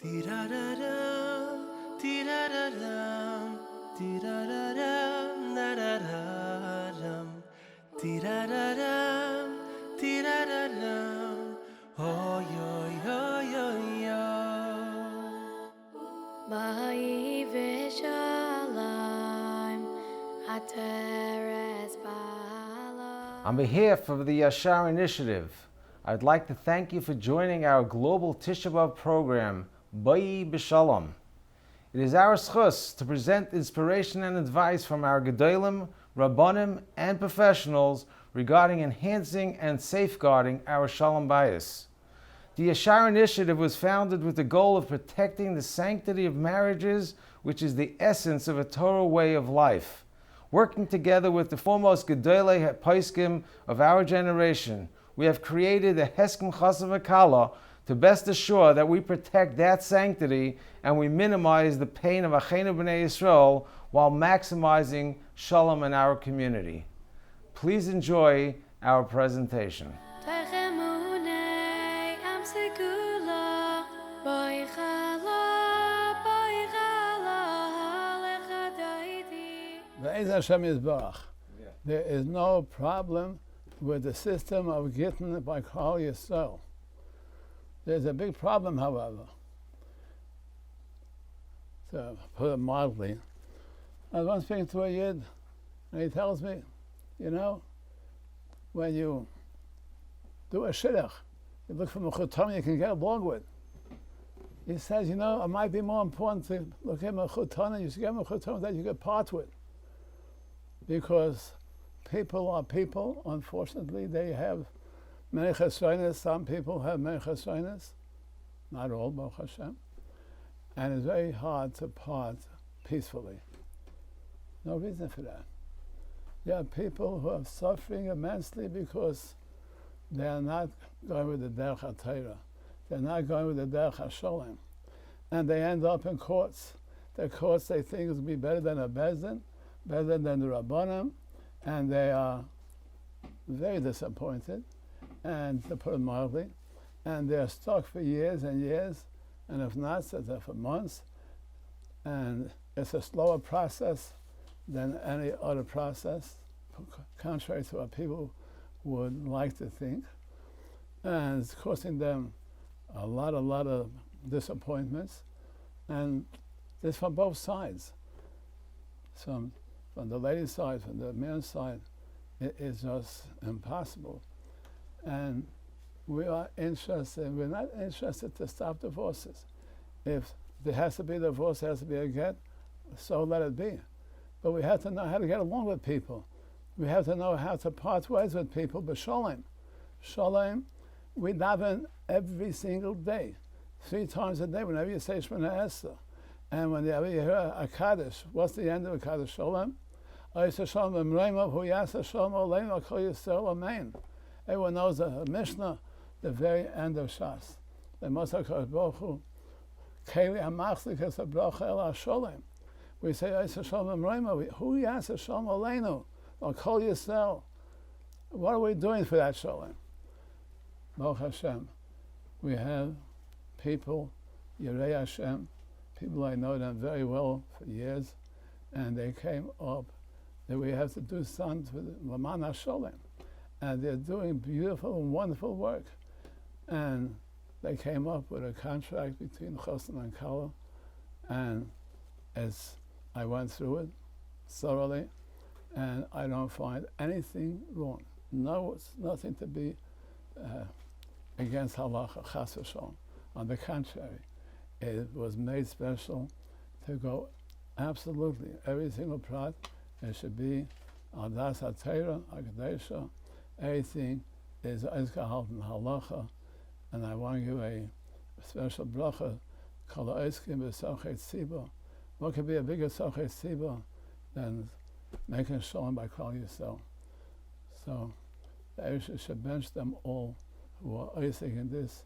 Tee-da-da-dum, tee-da-da-dum, tee-da-da-dum, da-da-da-dum, tee-da-da-dum, tee-da-da-dum, oh yo yo yo yo. Boi B'Sholom, Ateres B'Alam. On behalf of the Yashar Initiative, I'd like to thank you for joining our Global Tisha B'Av program, Boi B'Sholom. It is our schus to present inspiration and advice from our Gedolim, Rabbonim, and professionals regarding enhancing and safeguarding our Sholom Bayis. The Yashar Initiative was founded with the goal of protecting the sanctity of marriages, which is the essence of a Torah way of life. Working together with the foremost Gedolim Poskim of our generation, we have created a Heskem Chasav Akala to best assure that we protect that sanctity and we minimize the pain of Achenu B'nai Yisrael while maximizing Shalom in our community. Please enjoy our presentation. There is no problem with the system of getting by Klal Yisrael. There's a big problem, however. To put it mildly, I was once speaking to a Yid, and he tells me, you know, when you do a shidduch, you look for a chutzpah you can get along with. He says, you know, it might be more important to look at a chutzpah, you should get a chutzpah that you get part with. Because people are people. Unfortunately, they have many chesronos. Some people have many chesronos, not all, Baruch Hashem. And it's very hard to part peacefully. No reason for that. There are people who are suffering immensely because they are not going with the derech HaTorah. They're not going with the derech HaSholem. And they end up in courts. The courts they think will be better than a bezdin, better than the Rabbonim, and they are very disappointed, and to put it mildly, and they're stuck for years and years, and if not, so they're for months, and it's a slower process than any other process, contrary to what people would like to think, and it's costing them a lot of disappointments, and it's from both sides. From the lady's side, from the man's side, it is just impossible. And we're not interested to stop divorces. If there has to be a divorce, there has to be a get, so let it be. But we have to know how to get along with people. We have to know how to part ways with people, but Sholom. Sholom, we daven every single day, 3 times a day, whenever you say Shemona Esrei. And whenever you hear a Kaddish, what's the end of a Kaddish? Sholom. Everyone knows the Mishnah, the very end of Shas. We say, what are we doing for that Sholom? Baruch Hashem. We have people, Yirei Hashem, people I know them very well for years, and they came up that we have to do something for the Laman HaSholem. And they're doing beautiful and wonderful work. And they came up with a contract between Chosn and Kala, and as I went through it thoroughly, and I don't find anything wrong. No, it's nothing to be against halacha, chas v'shalom. On the contrary, it was made special to go absolutely every single prat. It should be al das HaTorah, HaKadesha. Everything is gehalten halacha, and I want to give a special bracha. Kol ha'oskim b'sochet tzibur. What could be a bigger sochet tzibur than making shalom by Klal Yisrael? So the Eisha should bench them all who are osik in this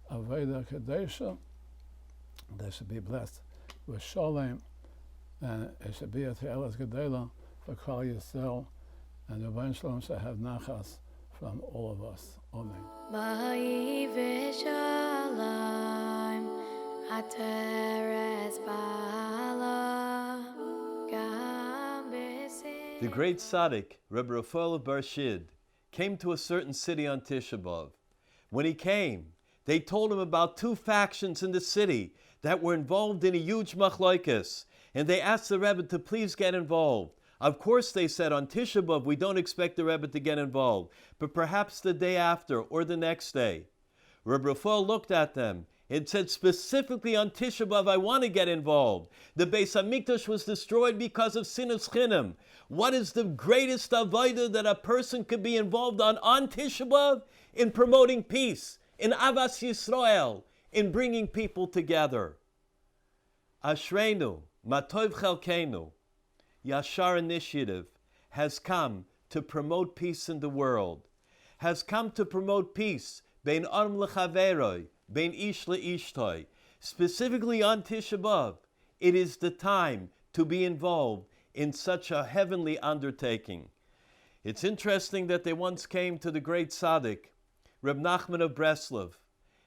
avodah kadesha. They should be blessed with shalom, and it should be a te'elas gedolah for Klal Yisrael, and the Boi B'Sholom shall have nachas from all of us. Amen. Boi B'Sholom. Ateres bala gam besin. The great tzaddik, Rebbe Raphael of Barshid, came to a certain city on Tisha B'Av. When he came, they told him about two factions in the city that were involved in a huge machlokes, and they asked the Rebbe to please get involved. Of course, they said, on Tisha B'Av, we don't expect the Rebbe to get involved, but perhaps the day after or the next day. Rebbe Raphael looked at them and said, specifically on Tisha B'Av, I want to get involved. The Beis Mikdash was destroyed because of sinus chinam. What is the greatest avodah that a person could be involved on Tisha B'Av? In promoting peace, in Avas Yisrael, in bringing people together. Ashreinu, Matov Chelkeinu, Yashar Initiative has come to promote peace in the world, has come to promote peace bein Adam lechaveroi, bein ish leishtoi. Specifically on Tisha B'Av, it is the time to be involved in such a heavenly undertaking. It's interesting that they once came to the great tzaddik, Reb Nachman of Breslov,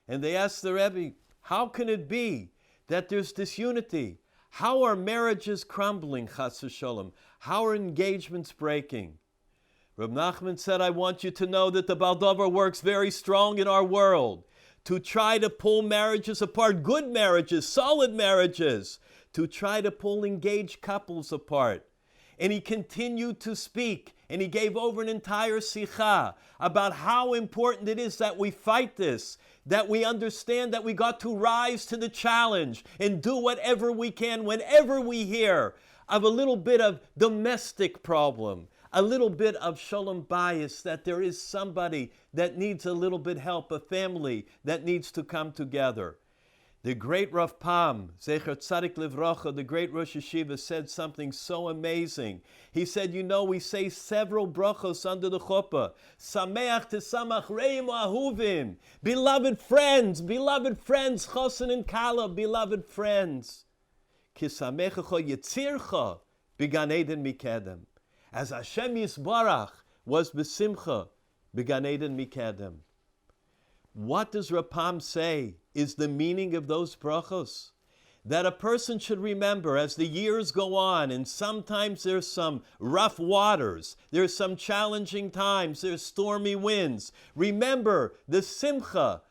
and they asked the Rebbe, how can it be that there's disunity? How are marriages crumbling, chas v'sholom? How are engagements breaking? Reb Nachman said, I want you to know that the Baldover works very strong in our world to try to pull marriages apart, good marriages, solid marriages, to try to pull engaged couples apart. And he continued to speak, and he gave over an entire sikha about how important it is that we fight this, that we understand that we got to rise to the challenge and do whatever we can whenever we hear of a little bit of domestic problem, a little bit of Sholom Bayis, that there is somebody that needs a little bit help, a family that needs to come together. The great Rav Pam, Zecher Tzadik Livrocha, the great Rosh Yeshiva, said something so amazing. He said, you know, we say several brachos under the chuppah. Sameach tesamach reim ahuvim. Beloved friends, chosen and kala, beloved friends. Kisamechacha yitzircha began Eden mikedem. As Hashem Yisbarach was besimcha began Eden mikedem. What does Rapam say is the meaning of those brachos? That a person should remember as the years go on, and sometimes there's some rough waters, there's some challenging times, there's stormy winds. Remember the simcha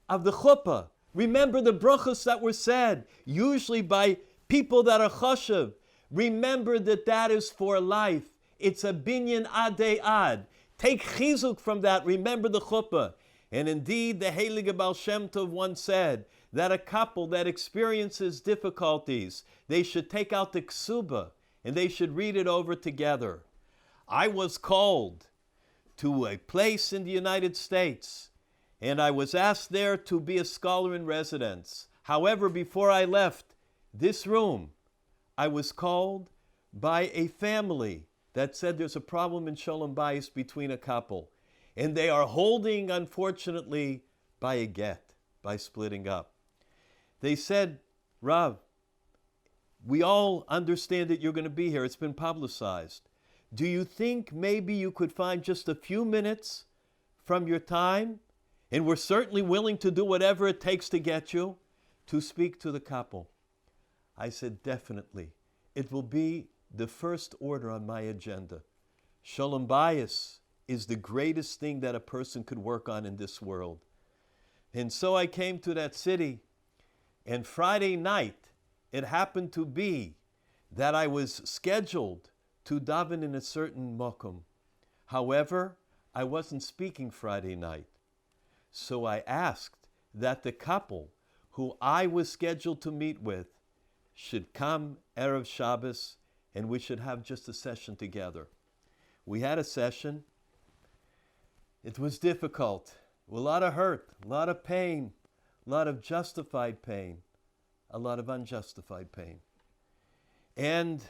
of the chuppah. Remember the brachos that were said, usually by people that are chashuv. Remember that that is for life. It's a binyan adei ad. Take chizuk from that. Remember the chuppah. And indeed, the Heilige Baal Shem Tov once said that a couple that experiences difficulties, they should take out the ksuba and they should read it over together. I was called to a place in the United States, and I was asked there to be a scholar in residence. However, before I left this room, I was called by a family that said there's a problem in Sholom Bayis between a couple. And they are holding, unfortunately, by a get, by splitting up. They said, Rav, we all understand that you're going to be here. It's been publicized. Do you think maybe you could find just a few minutes from your time, and we're certainly willing to do whatever it takes to get you, to speak to the couple? I said, definitely. It will be the first order on my agenda. Sholom Bayis is the greatest thing that a person could work on in this world. And so I came to that city, and Friday night, it happened to be that I was scheduled to daven in a certain mokum. However, I wasn't speaking Friday night. So I asked that the couple who I was scheduled to meet with should come Erev Shabbos, and we should have just a session together. We had a session. It was difficult, a lot of hurt, a lot of pain, a lot of justified pain, a lot of unjustified pain. And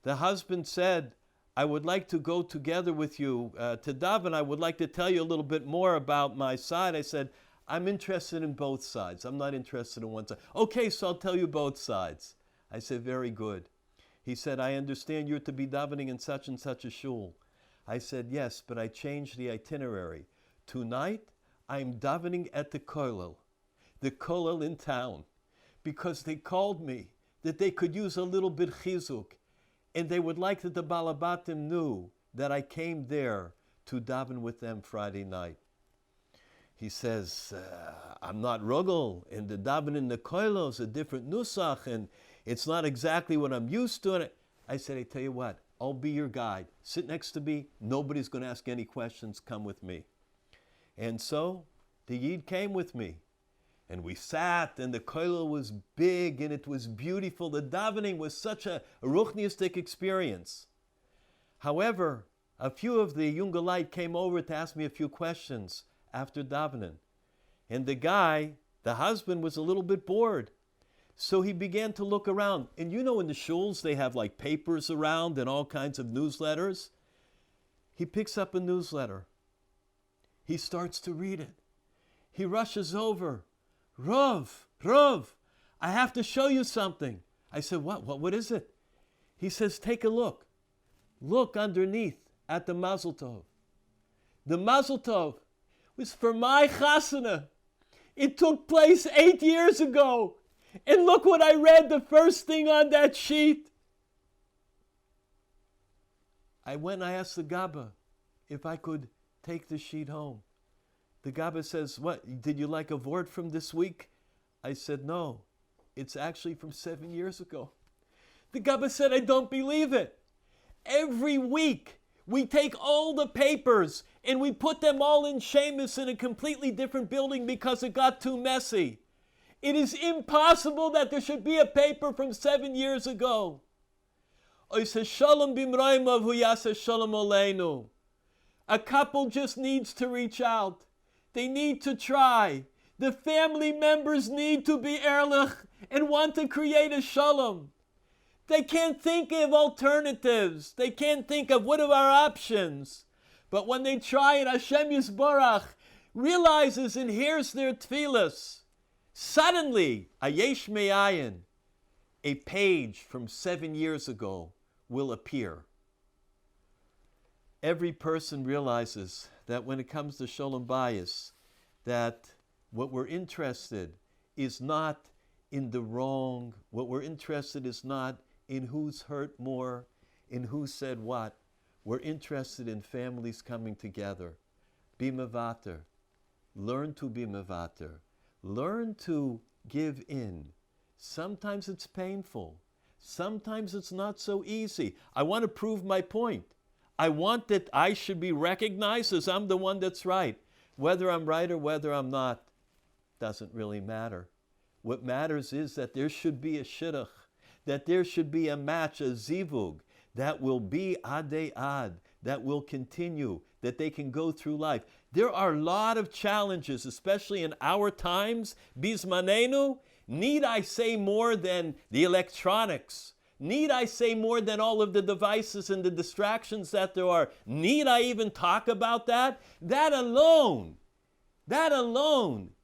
the husband said, I would like to go together with you to daven. I would like to tell you a little bit more about my side. I said, I'm interested in both sides. I'm not interested in one side. Okay, so I'll tell you both sides. I said, very good. He said, I understand you're to be davening in such and such a shul. I said, yes, but I changed the itinerary. Tonight, I'm davening at the kollel in town, because they called me that they could use a little bit chizuk, and they would like that the Balabatim knew that I came there to daven with them Friday night. He says, I'm not rugel, and the daven in the koilo is a different nusach, and it's not exactly what I'm used to. And I said, I tell you what, I'll be your guide. Sit next to me. Nobody's going to ask any questions. Come with me. And so the Yid came with me. And we sat, and the koilo was big, and it was beautiful. The davening was such a ruchniistic experience. However, a few of the Jungelite came over to ask me a few questions after davening. And the guy, the husband, was a little bit bored. So he began to look around. And you know in the shuls, they have like papers around and all kinds of newsletters. He picks up a newsletter. He starts to read it. He rushes over. Rav, I have to show you something. I said, what is it? He says, take a look. Look underneath at the Mazel Tov. The Mazel Tov was for my chasana. It took place 8 years ago. And look what I read, the first thing on that sheet. I went and I asked the Gabba if I could take the sheet home. The Gabba says, what, did you like a vort from this week? I said, no, it's actually from 7 years ago. The Gabba said, I don't believe it. Every week, we take all the papers and we put them all in Shemus in a completely different building because it got too messy. It is impossible that there should be a paper from 7 years ago. A couple just needs to reach out. They need to try. The family members need to be ehrlich and want to create a shalom. They can't think of alternatives. They can't think of what are our options. But when they try it, Hashem Yisborach realizes and hears their tefillas. Suddenly, a yesh me'ayin, a page from 7 years ago will appear. Every person realizes that when it comes to Sholom Bayis, that what we're interested is not in the wrong, what we're interested is not in who's hurt more, in who said what. We're interested in families coming together. Be mevater. Learn to be mevater. Learn to give in. Sometimes it's painful. Sometimes it's not so easy. I want to prove my point. I want that I should be recognized as I'm the one that's right. Whether I'm right or whether I'm not doesn't really matter. What matters is that there should be a shidduch, that there should be a match, a zivug, that will be adei ad, that will continue, that they can go through life. There are a lot of challenges, especially in our times. Bizmanenu, need I say more than the electronics? Need I say more than all of the devices and the distractions that there are? Need I even talk about that? That alone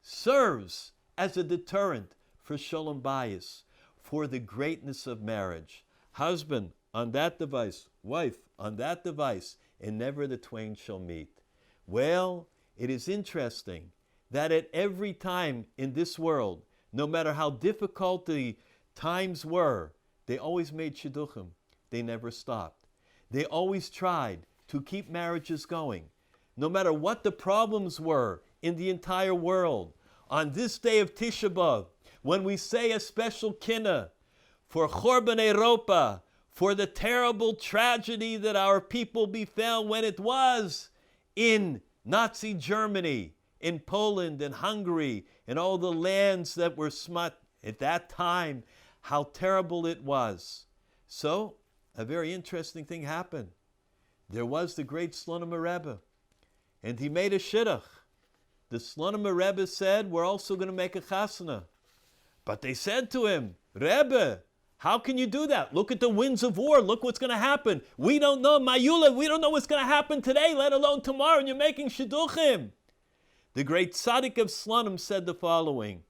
serves as a deterrent for Sholom Bayis, for the greatness of marriage. Husband on that device, wife on that device, and never the twain shall meet. Well, it is interesting that at every time in this world, no matter how difficult the times were, they always made shidduchim. They never stopped. They always tried to keep marriages going. No matter what the problems were in the entire world, on this day of Tisha B'Av, when we say a special kinna for Chorban Europa, for the terrible tragedy that our people befell when it was in Nazi Germany, in Poland and Hungary, and all the lands that were smut at that time, how terrible it was. So, a very interesting thing happened. There was the great Shlom Rebbe, and he made a shidduch. The Shlom Rebbe said, we're also going to make a chasana. But they said to him, Rebbe, how can you do that? Look at the winds of war. Look what's going to happen. We don't know, Mayula, we don't know what's going to happen today, let alone tomorrow, and you're making shidduchim. The great tzaddik of Slonim said the following,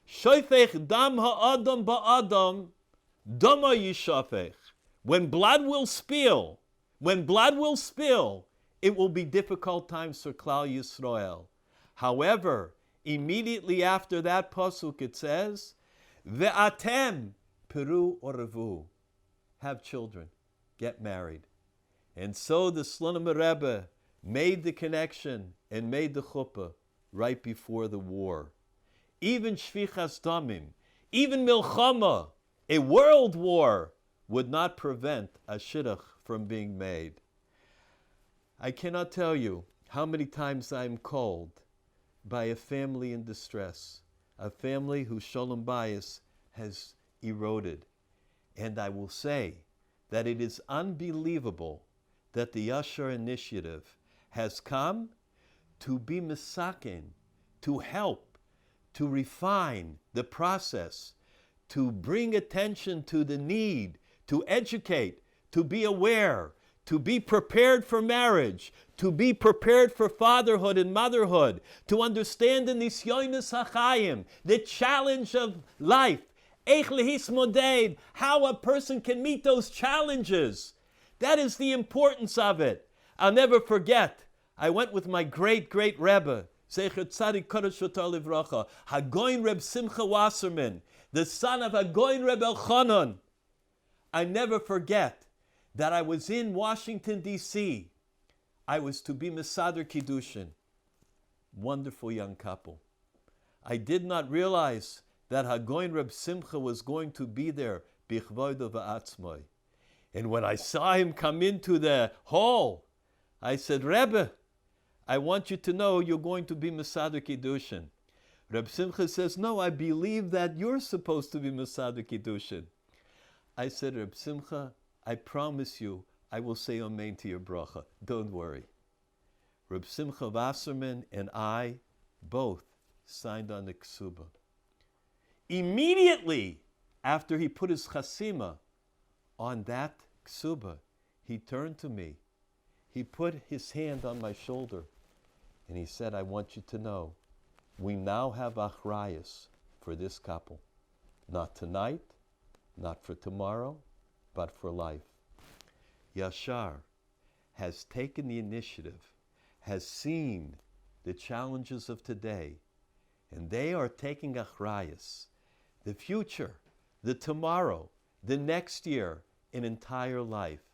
Shoifech dam ha'adam ba'adam, dama yishafech. When blood will spill, it will be difficult times for Klal Yisrael. However, immediately after that pasuk it says, Ve'atem peru oravu. Have children. Get married. And so the Slonim Rebbe made the connection and made the chuppah right before the war. Even shvichas damim, even milchama, a world war, would not prevent a shidduch from being made. I cannot tell you how many times I'm called by a family in distress, a family whose Sholom Bayis has eroded. And I will say that it is unbelievable that the Yashar Initiative has come to be misaken, to help, to refine the process, to bring attention to the need, to educate, to be aware, to be prepared for marriage, to be prepared for fatherhood and motherhood, to understand the nisyonis hachayim, the challenge of life, eich lehis moded, how a person can meet those challenges. That is the importance of it. I'll never forget, I went with my great Rebbe, Zecher Tzadik Kodesh V'Tor Livracha, Hagoyin Reb Simcha Wasserman, the son of Hagoyin Reb Elchanan. I never forget that I was in Washington, D.C. I was to be Mesader Kiddushin. Wonderful young couple. I did not realize that Hagoyin Reb Simcha was going to be there, Bichvoido V'Atzmoi. And when I saw him come into the hall, I said, Rebbe, I want you to know you're going to be Mesader Kiddushin. Reb Simcha says, no, I believe that you're supposed to be Mesader Kiddushin. I said, Reb Simcha, I promise you, I will say amen to your bracha. Don't worry. Reb Simcha Wasserman and I both signed on the ksuba. Immediately after he put his chasima on that ksuba, he turned to me. He put his hand on my shoulder and he said, I want you to know, we now have achrayus for this couple. Not tonight, not for tomorrow, but for life. Yashar has taken the initiative, has seen the challenges of today, and they are taking achrayus. The future, the tomorrow, the next year, an entire life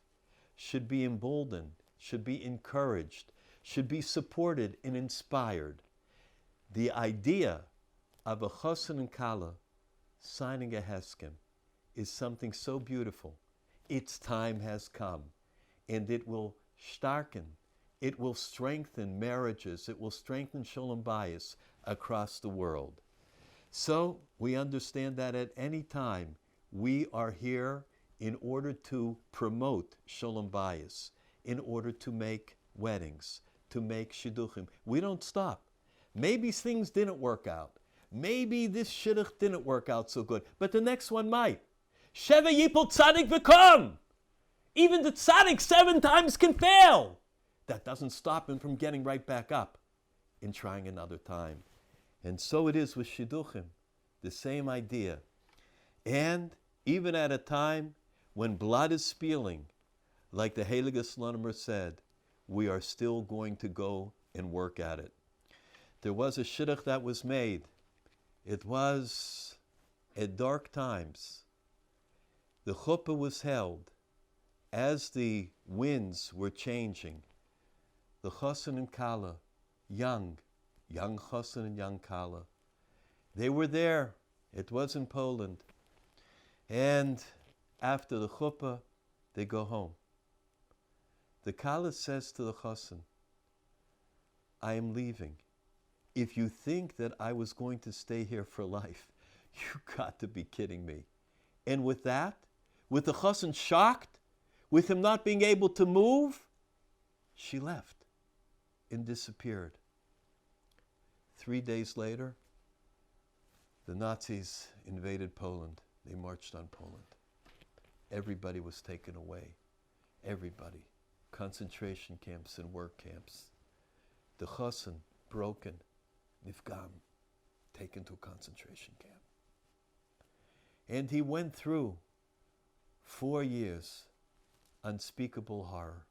should be emboldened, should be encouraged, should be supported and inspired. The idea of a chassan and kala signing a heskem is something so beautiful. Its time has come, and it will starken, it will strengthen marriages, it will strengthen Sholom Bayis across the world. So we understand that at any time we are here in order to promote Sholom Bayis, in order to make weddings, to make shidduchim. We don't stop. Maybe things didn't work out. Maybe this shidduch didn't work out so good, but the next one might. Sheva yipol tzadik v'kom. Even the tzadik 7 times can fail. That doesn't stop him from getting right back up and trying another time. And so it is with shidduchim, the same idea. And even at a time when blood is spilling, like the Heilige Slonim said, we are still going to go and work at it. There was a shidduch that was made. It was at dark times. The chuppah was held as the winds were changing. The chassan and kala, young chassan and young kala, they were there. It was in Poland. And after the chuppah, they go home. The kala says to the chassan, I am leaving. If you think that I was going to stay here for life, you got to be kidding me. And with that, with the chassan shocked, with him not being able to move, she left and disappeared. 3 days later, the Nazis invaded Poland. They marched on Poland. Everybody was taken away. Everybody. Concentration camps and work camps. The chassan, broken, nifgam, taken to a concentration camp. And he went through 4 years, unspeakable horror.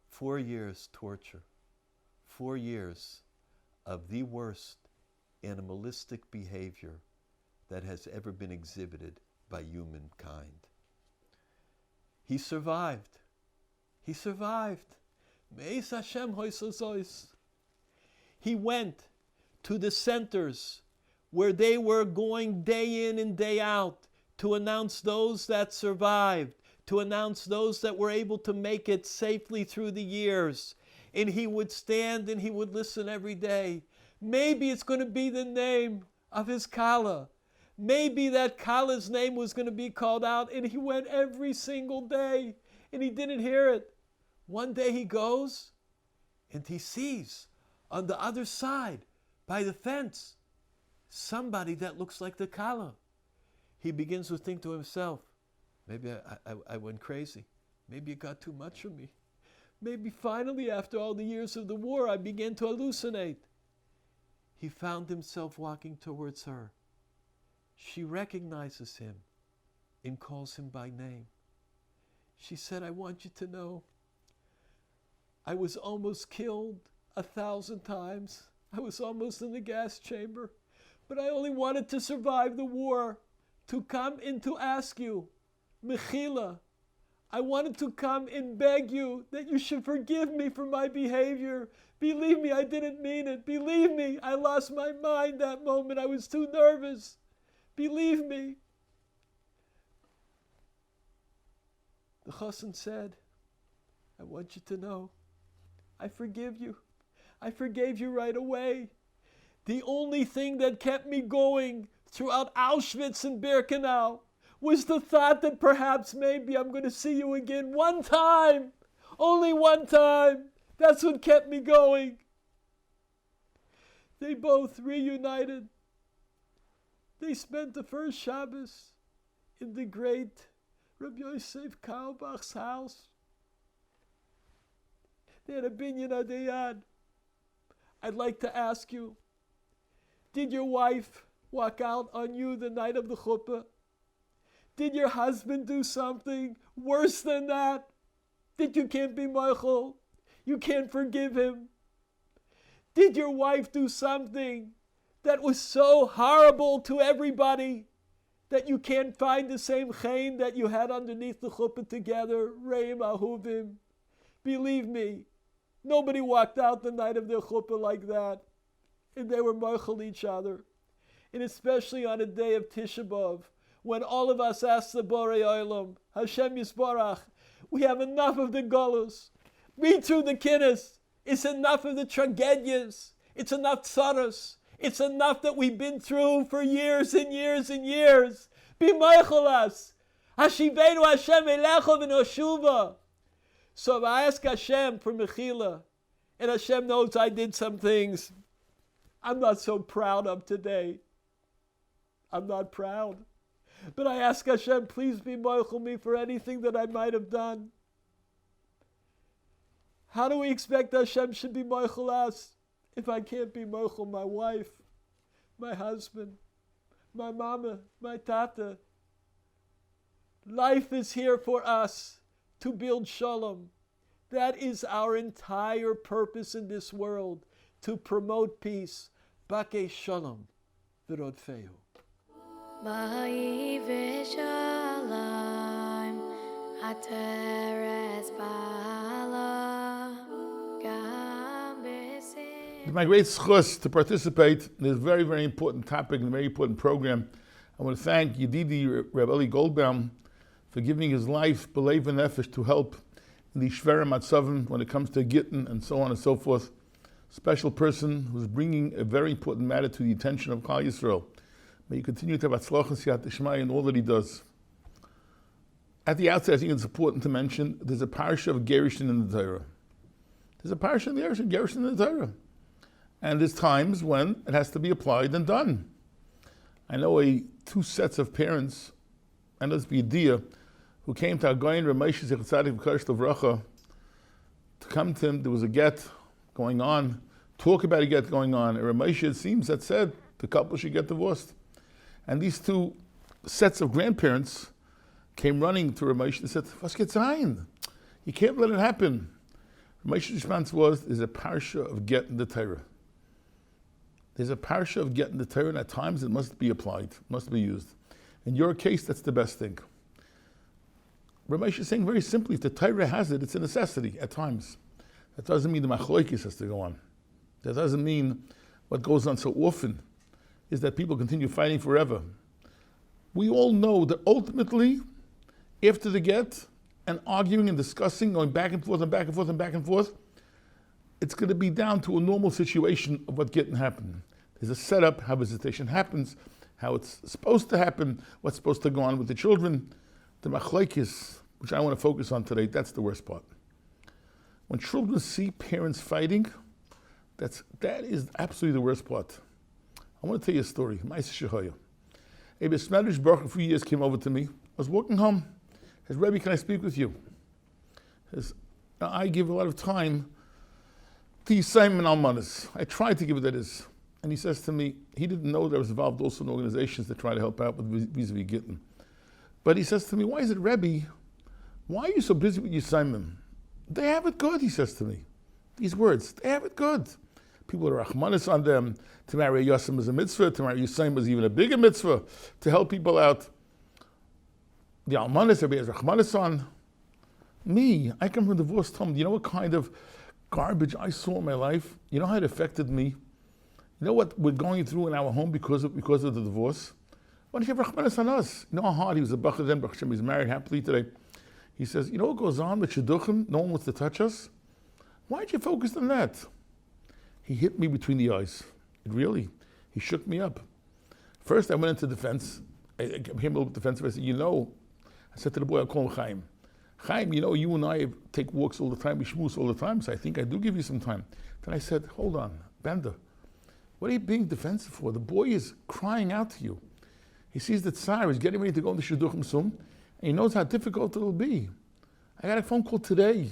4 years torture. 4 years of the worst animalistic behavior that has ever been exhibited by humankind. He survived. He survived. Me'ez Hashem hoisozois. He went to the centers where they were going day in and day out to announce those that survived, to announce those that were able to make it safely through the years. And he would stand and he would listen every day. Maybe it's going to be the name of his Kala. Maybe that Kala's name was going to be called out, and he went every single day and he didn't hear it. One day he goes and he sees on the other side by the fence somebody that looks like the Kala. He begins to think to himself, maybe I went crazy. Maybe it got too much for me. Maybe finally, after all the years of the war, I began to hallucinate. He found himself walking towards her. She recognizes him and calls him by name. She said, I want you to know, I was almost killed 1,000 times. I was almost in the gas chamber, but I only wanted to survive the war, to come and to ask you, Mechila, I wanted to come and beg you that you should forgive me for my behavior. Believe me, I didn't mean it. Believe me, I lost my mind that moment. I was too nervous. Believe me. The chassan said, I want you to know, I forgive you. I forgave you right away. The only thing that kept me going throughout Auschwitz and Birkenau was the thought that perhaps maybe I'm going to see you again one time. Only one time. That's what kept me going. They both reunited. They spent the first Shabbos in the great Rabbi Yosef Karlbach's house. They had a binyan adayad. I'd like to ask you, did your wife walk out on you the night of the chuppah? Did your husband do something worse than that? That you can't be marital? You can't forgive him? Did your wife do something that was so horrible to everybody that you can't find the same chen that you had underneath the chuppah together? Reim ahuvim. Believe me, nobody walked out the night of their chuppah like that. And they were marital each other. And especially on a day of Tisha B'Av, when all of us ask the Borei Olam, Hashem Yisbarach, we have enough of the Golus. Read through the Kinnis. It's enough of the tragedies. It's enough tzaros. It's enough that we've been through for years and years and years. Be meichelas. Hashivenu Hashem elecho v'noshuva. So I ask Hashem for mechila. And Hashem knows I did some things I'm not so proud of today. I'm not proud. But I ask Hashem, please be meichel me for anything that I might have done. How do we expect Hashem should be meichel us if I can't be meichel my wife, my husband, my mama, my tata? Life is here for us to build shalom. That is our entire purpose in this world, to promote peace. Boi B'Sholom v'rodfehu. Boi B'Sholom, Ateres Bala, Gam B'Sim. It's my great schus to participate in this very, very important topic and very important program. I want to thank Yedidi Rabbi Eli Goldbaum for giving his life, belev v'nefesh, to help in the shvera matzavim when it comes to gittin and so on and so forth. Special person who's bringing a very important matter to the attention of Klal Yisrael. May you continue to have atzlachas siyat d'shmaya in all that he does. At the outset, I think it's important to mention there's a parsha of Gerushin in the Torah. There's a parsha of Gerushin in the Torah. And there's times when it has to be applied and done. I know two sets of parents, and let's be a dia, who came to Agoyin Ramesh Zechatzadik V'Kadosh Tovracha to come to him. There was a get going on, talk about a get going on. And Ramesh, it seems, that said the couple should get divorced. And these two sets of grandparents came running to Ramesh and said, "Was geht sein? You can't let it happen." Ramesh's response was, "There's a parsha of get in the Torah." There's a parsha of getting the Torah, and at times it must be applied, must be used. In your case, that's the best thing. Ramesh is saying very simply, if the Torah has it, it's a necessity at times. That doesn't mean the machloikis has to go on. That doesn't mean what goes on so often is that people continue fighting forever. We all know that ultimately, after the get, and arguing and discussing, going back and forth and back and forth and back and forth, it's going to be down to a normal situation of what getting happen. There's a setup, how visitation happens, how it's supposed to happen, what's supposed to go on with the children. The machlekes, which I want to focus on today, that's the worst part. When children see parents fighting, that is absolutely the worst part. I want to tell you a story. Ma'aseh Shehoya. A Besmedrish Baruch a few years came over to me. I was walking home. He says, Rebbe, can I speak with you? He says, I give a lot of time to Yisayim and Almanas. I try to give it that is. And he says to me, he didn't know that I was involved also in organizations that try to help out with vis-a-vis Gittin. But he says to me, why is it, Rebbe, why are you so busy with Yisayim? They have it good, he says to me. These words, they have it good. People are Rahmanis on them. To marry a Yosem is a mitzvah. To marry Yisayim is even a bigger mitzvah. To help people out. The Almanis, everybody has Rahmanis on. Me, I come from divorced home. Do you know what kind of garbage I saw in my life? You know how it affected me? You know what we're going through in our home because of the divorce? Why don't you have Rahmanis on us? You know how hard he was a Bachar then, Baruch Hashem, he's married happily today. He says, you know what goes on with Shidduchim? No one wants to touch us. Why'd you focus on that? He hit me between the eyes. He shook me up. First, I went into defense. I became a little defensive. I said, I said to the boy, I'll call him Chaim. Chaim, you and I take walks all the time, we schmooze all the time, so I think I do give you some time. Then I said, hold on, Bender, what are you being defensive for? The boy is crying out to you. He sees that Tsar is getting ready to go into Shidduchim soon, and he knows how difficult it'll be. I got a phone call today,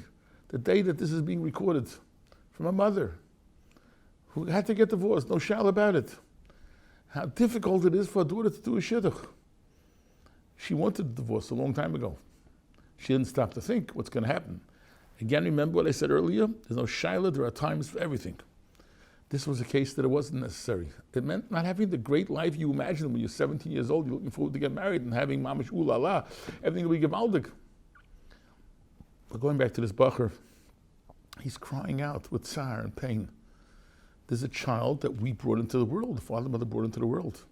the day that this is being recorded, from a mother who had to get divorced, no shal about it. How difficult it is for a daughter to do a shidduch. She wanted a divorce a long time ago. She didn't stop to think what's going to happen. Again, remember what I said earlier? There's no shaila, there are times for everything. This was a case that it wasn't necessary. It meant not having the great life you imagine when you're 17 years old, you're looking forward to get married and having mamash ulala, everything will be gevaldig. But going back to this bacher, he's crying out with tsar and pain. There's a child that we brought into the world, the father and mother brought into the world.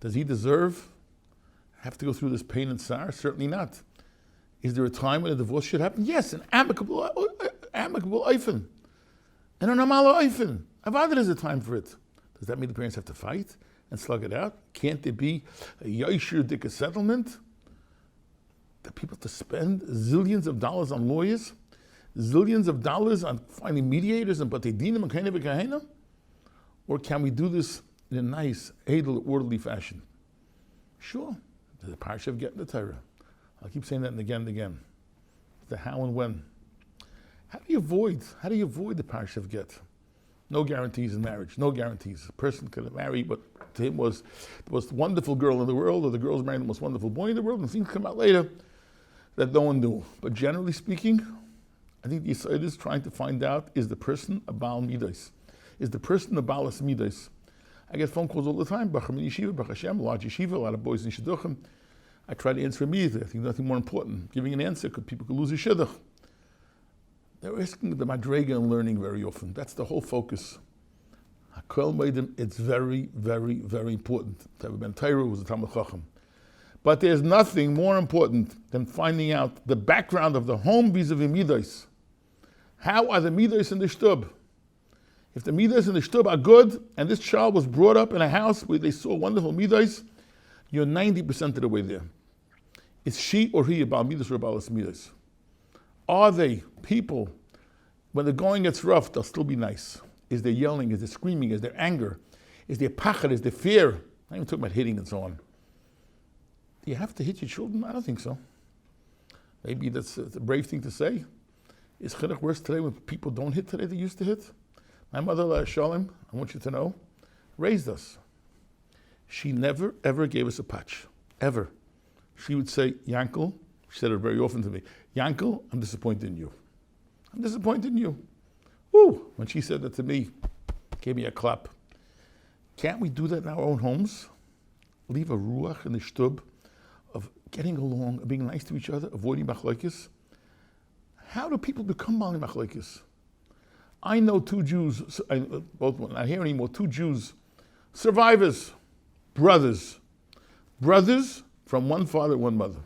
Does he have to go through this pain and sorrow? Certainly not. Is there a time when a divorce should happen? Yes, an amicable oifen. And an amala oifen. Avad is a time for it. Does that mean the parents have to fight and slug it out? Can't there be a Yashar Initiative settlement? That people have to spend zillions of dollars on lawyers? Zillions of dollars on finding mediators and batei dinim and kahena v'kahena? Or can we do this in a nice, edel, orderly fashion? Sure, there's a parsha of getting the Torah. I'll keep saying that again and again. The how and when. How do you avoid the parsha of get? No guarantees in marriage, no guarantees. A person could marry, but to him was the most wonderful girl in the world, or the girl's married the most wonderful boy in the world, and things come out later that no one knew. But generally speaking, I think the Yisrael is trying to find out, is the person a Baal Midas? Is the person a Baalas Midas? I get phone calls all the time, Bachar min Yeshiva, Baruch Hashem, large yeshiva, a lot of boys in Shidduchim. I try to answer immediately. I think nothing more important. Giving an answer, because people could lose a Shidduch. They're asking the Madrega and learning very often. That's the whole focus. It's very, very, very important to have a Ben Torah who's a Talmid Chacham. But there's nothing more important than finding out the background of the home vis-a-vis Midas. How are the Midas in the Shtub? If the Midas in the Shtub are good, and this child was brought up in a house where they saw wonderful Midas, you're 90% of the way there. Is she or he a Baal Midas or a Baalas Midas? Are they people, when the going gets rough, they'll still be nice? Is there yelling? Is there screaming? Is there anger? Is there pachad? Is there fear? I'm not even talking about hitting and so on. Do you have to hit your children? I don't think so. Maybe that's a brave thing to say. Is chinuch worse today when people don't hit today they used to hit? My mother, Sholom, I want you to know, raised us. She never, ever gave us a patch. Ever. She would say, Yankel, she said it very often to me, Yankel, I'm disappointed in you. I'm disappointed in you. Woo! When she said that to me, gave me a clap. Can't we do that in our own homes? Leave a ruach in the shtub of getting along, of being nice to each other, avoiding machlokes. How do people become bali machlokes? I know two Jews, both not here anymore, two Jews, survivors, brothers from one father, one mother.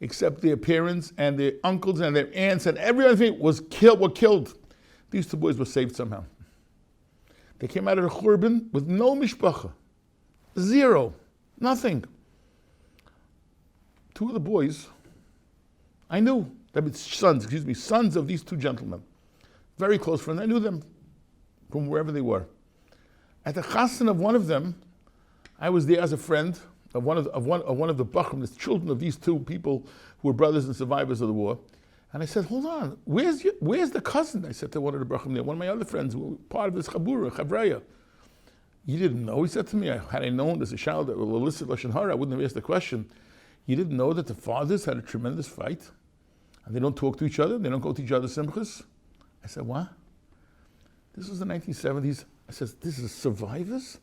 Except their parents and their uncles and their aunts and everything were killed. These two boys were saved somehow. They came out of the Churban with no mishpacha. Zero. Nothing. Two of the boys, I knew, sons of these two gentlemen. Very close friends. I knew them from wherever they were. At the chassan of one of them, I was there as a friend of one of the bachrim, the children of these two people who were brothers and survivors of the war. And I said, hold on, where's the cousin? I said to one of the bachrim there, one of my other friends, who were part of this chabura, chavraya. You didn't know, he said to me, had I known there's a child that will elicit lashon hara, I wouldn't have asked the question. You didn't know that the fathers had a tremendous fight, and they don't talk to each other, they don't go to each other's simchas? I said, what? This was the 1970s. I said, this is survivors?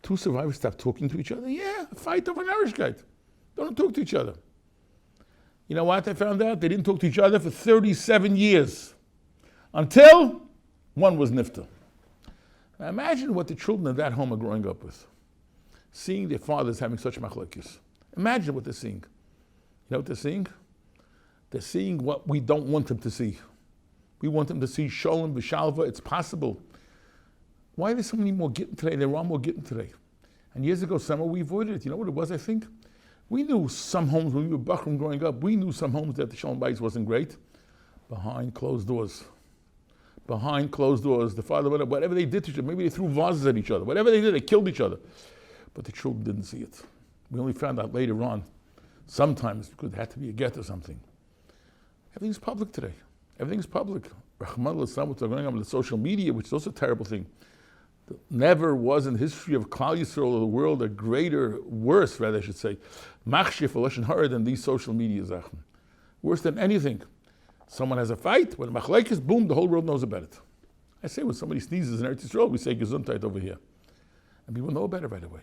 Two survivors stopped talking to each other? Yeah, a fight over an Arishkeit. They don't talk to each other. You know what I found out? They didn't talk to each other for 37 years. Until one was nifta. Now imagine what the children of that home are growing up with. Seeing their fathers having such machlokes. Imagine what they're seeing. You know what they're seeing? They're seeing what we don't want them to see. We want them to see Sholom B'Shalva. It's possible. Why are there so many more getting today? There are more getting today. And years ago, summer, we avoided it. You know what it was, I think? We knew some homes, when we were bachrim growing up, we knew some homes that the Sholom Bayis wasn't great. Behind closed doors. Behind closed doors. The father, whatever they did to each other, maybe they threw vases at each other. Whatever they did, they killed each other. But the children didn't see it. We only found out later on, sometimes, because it had to be a get or something. Everything's public today. Everything's public. Rahman al-Islam, what's going on with the social media, which is also a terrible thing. There never was in the history of Klal Yisrael or the world a greater, worse, rather I should say, machshir for lashon hara than these social media zachen. Worse than anything. Someone has a fight, when a machlokes, boom, the whole world knows about it. I say when somebody sneezes in Eretz Yisrael, we say gesundheit over here. And people know about it right away.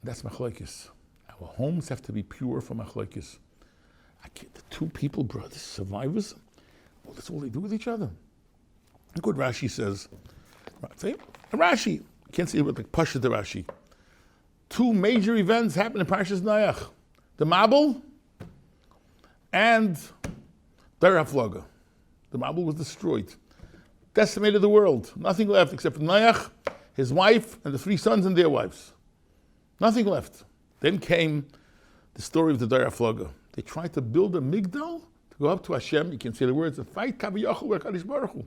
That's machlokes. Our homes have to be pure for machlokes. The two people, brothers, survivors, well, that's all they do with each other. Look what Rashi says. Rashi, you can't see it with like Pasha the Rashi. Two major events happened in Parshas Noach. The Mabul and Der HaFlaga. The Mabul was destroyed. Decimated the world. Nothing left except for Noach, his wife, and the three sons and their wives. Nothing left. Then came the story of the Der HaFlaga. They tried to build a Migdal to go up to Hashem. You can say the words, and fight Kaviyachal Kadosh Baruch Hu.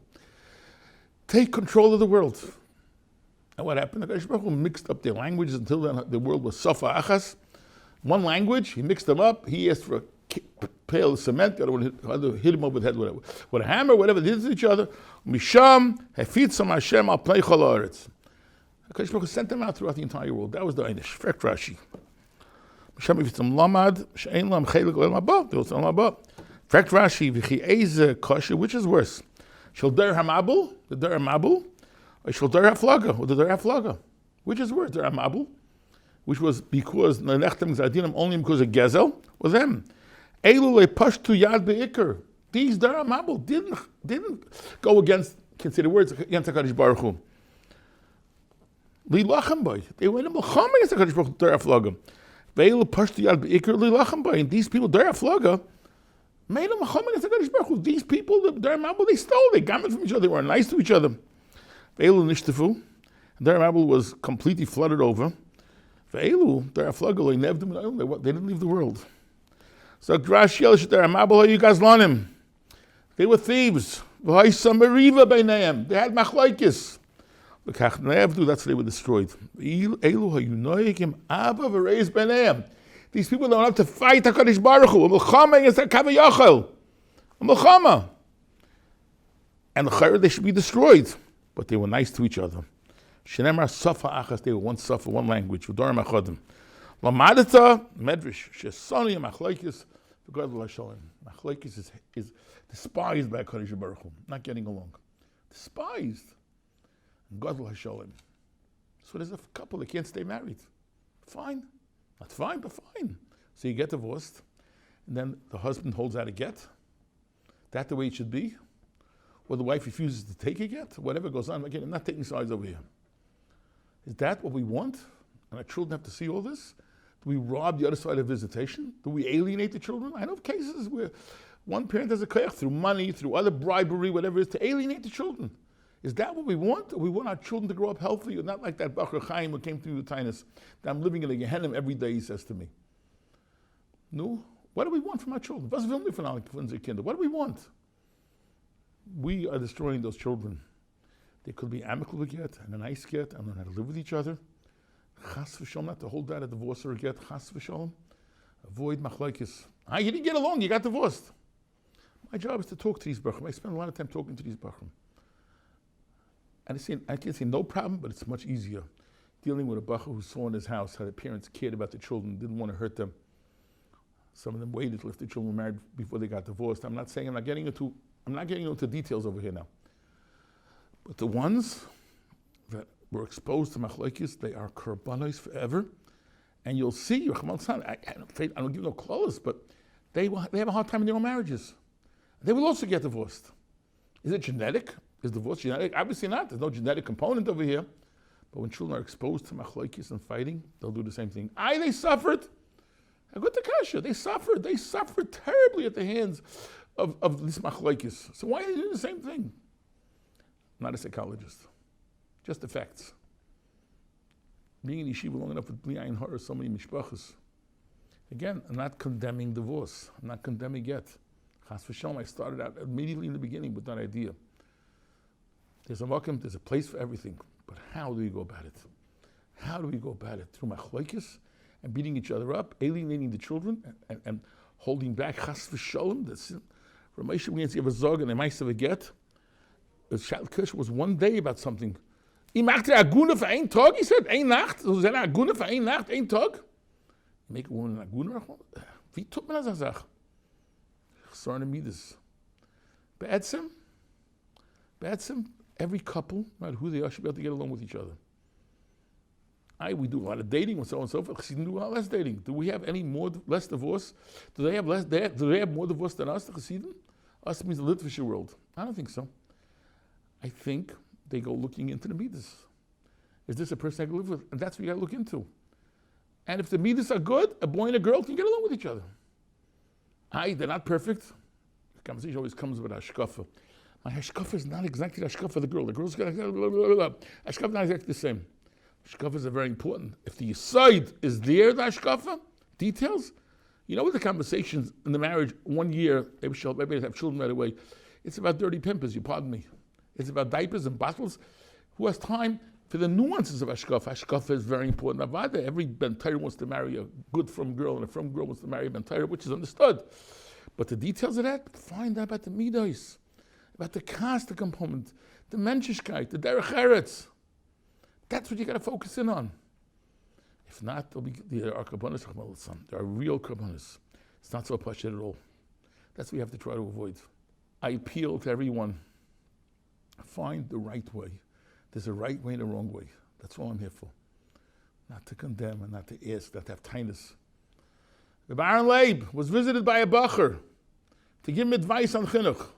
Take control of the world. And what happened? Kadosh Baruch Hu mixed up their languages until then the world was Safa Achas. One language, he mixed them up. He asked for a pail of cement. The other one hit him over the head with a hammer, whatever they did to each other. Misham Hafitzam Hashem al Pnei Chol Haaretz. Kadosh Baruch Hu sent them out throughout the entire world. That was the anguish. Frek Rashi. Misham Hafitzam Lamad She'ein Lam Chelik Olam Haba. There was Olam Haba. Frek Rashi V'chi Eze Kosher. Which is worse? Shel Der HaMabul, the Der HaMabul, or Shel Der HaFlaga, or the Der HaFlaga. Which is worse, Der HaMabul, which was because Nenechtem Zadinim only because of Gezel, was them. Elu Pashtu Yad Be'ikr. These Der HaMabul didn't go against, can say the words, against HaKadosh Baruch Hu. Lilachem Boi. They went in Melcham against HaKadosh Baruch Hu, Der HaFlaga. Elu Pashtu Yad Be'ikr, Lilachem Boi. And these people, Der HaFlaga, made them these people, the Der HaMabul, they stole, they got it from each other, they were nice to each other. Ve'elu nishtafu, Der HaMabul was completely flooded over. Ve'elu, Der HaFlaga, they didn't leave the world. So Rashi Yelish Der HaMabul, you guys learn him. They were thieves. They had machlokes. That's why they were destroyed. These people don't have to fight HaKadosh Baruch Hu. Melchama against Kaviyachal. Melchama. And the Chayr, they should be destroyed. But they were nice to each other. Shenemar Safa Achas, they were one Safa, one language. Udarim Achadim. Lamadata, Medrash, Shesani Machlokes, Gedolim Sholom. Machlokes is despised by HaKadosh Baruch Hu. Not getting along. Despised. Gedolim Sholom. So there's a couple that can't stay married. Fine. Not fine, but fine. So you get divorced, and then the husband holds out a get. That the way it should be? Or the wife refuses to take a get? Whatever goes on. Again, I'm not taking sides over here. Is that what we want? And our children have to see all this? Do we rob the other side of visitation? Do we alienate the children? I know of cases where one parent has a koyach through money, through other bribery, whatever it is, to alienate the children. Is that what we want? Or we want our children to grow up healthy? Or not like that Bachar Chaim who came to the Tainus, that I'm living in a Gehenna every day, he says to me. No? What do we want from our children? Was will wir von unseren Kindern? What do we want? We are destroying those children. They could be amicable get and a nice get and learn how to live with each other. Chas v'sholom, not to hold out a divorce or a get. Chas v'sholom. Avoid machlokes. You didn't get along, you got divorced. My job is to talk to these bachrim. I spend a lot of time talking to these bachrim. And I can say no problem, but it's much easier dealing with a bacher who saw in his house how the parents cared about the children, didn't want to hurt them. Some of them waited till if the children were married before they got divorced. I'm not getting into details over here now. But the ones that were exposed to machlokes, they are korbanos forever. And you'll see, I don't give no clothes, but they have a hard time in their own marriages. They will also get divorced. Is it genetic? Is divorce genetic? Obviously not. There's no genetic component over here. But when children are exposed to machlokes and fighting, they'll do the same thing. They suffered. They suffered. They suffered terribly at the hands of this machlokes. So why are they doing the same thing? I'm not a psychologist. Just the facts. Being in yeshiva long enough with bli ayin hara, so many mishpachas. Again, I'm not condemning divorce. I'm not condemning get. Chas v'sholom, I started out immediately in the beginning with that idea. There's a makom, there's a place for everything. But how do we go about it? How do we go about it? Through machlokes and beating each other up, alienating the children, and holding back chas v'sholom. Ramesha, we have a zog and a mice of a get. The Shalkush was one day about something. He maakte aguna for ein tag, he said, ein nacht. So said aguna for ein nacht, ein tag. Make a woman an aguna? Wie tut man das a sach? Chsarna midas. Be'etzem, every couple, no matter who they are, should be able to get along with each other. We do a lot of dating and so on and so forth. Chassidim do a lot less dating. Do we have less divorce? Do they have more divorce than us, the Chassidim? Us means the Litvish world. I don't think so. I think they go looking into the midas. Is this a person I can live with? And that's what you got to look into. And if the midas are good, a boy and a girl can get along with each other. They're not perfect. The conversation always comes with hashkafa. My hashkafa is not exactly the hashkafa of the girl. The girl's got hashkafa is not exactly the same. Hashkafas are very important. If the side is there, the hashkafa, details, with the conversations in the marriage, 1 year, maybe they have children right away. It's about dirty pimpers, you pardon me. It's about diapers and bottles. Who has time for the nuances of hashkafa? Hashkafa is very important. Avada, every Ben Torah wants to marry a good frum girl, and a frum girl wants to marry a Ben Torah, which is understood. But the details of that, find out about the midos, about the caste component, the menschlichkeit, the derech eretz. That's what you got to focus in on. If not, there are karbanos. There are real karbanos. It's not so pashut at all. That's what we have to try to avoid. I appeal to everyone. Find the right way. There's a right way and a wrong way. That's all I'm here for. Not to condemn and not to ask, not to have tinus. The Aaron Leib was visited by a bacher to give him advice on chinuch.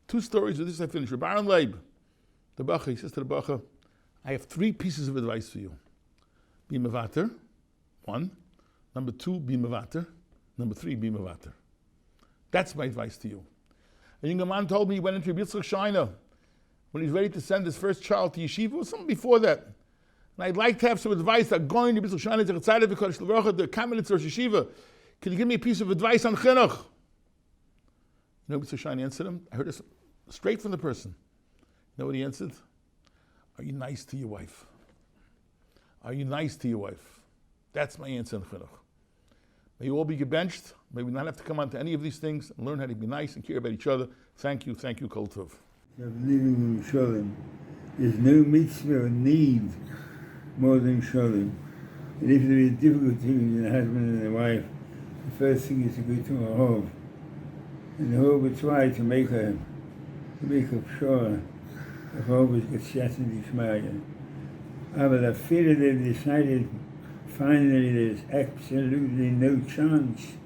2 stories with this I finish. Rabbi Aaron Leib, the bacher, he says to the bacher, I have 3 pieces of advice for you. Be mevater, 1. Number 2, be mevater. Number 3, be mevater. That's my advice to you. A young man told me he went into Yitzchak Shiner when he's ready to send his first child to yeshiva, or something before that. And I'd like to have some advice that going to Yitzchak Shiner is excited because the Kamenetz or yeshiva. Can you give me a piece of advice on chinuch? Yitzchak Shiner answered him. I heard this straight from the person. You know what he answered? Are you nice to your wife? Are you nice to your wife? That's my answer on chinuch. May you all be gebenched. May we not have to come on to any of these things and learn how to be nice and care about each other. Thank you, Kol Tov. Living in Sholom. There's no mitzvah or need more than Sholom. And if there is difficulty between a husband and a wife, the first thing is to go to a hove. And the hove will try to make up sure Jehovah's Gesiasen Dishmaya. But I feel that they've decided finally there's absolutely no chance.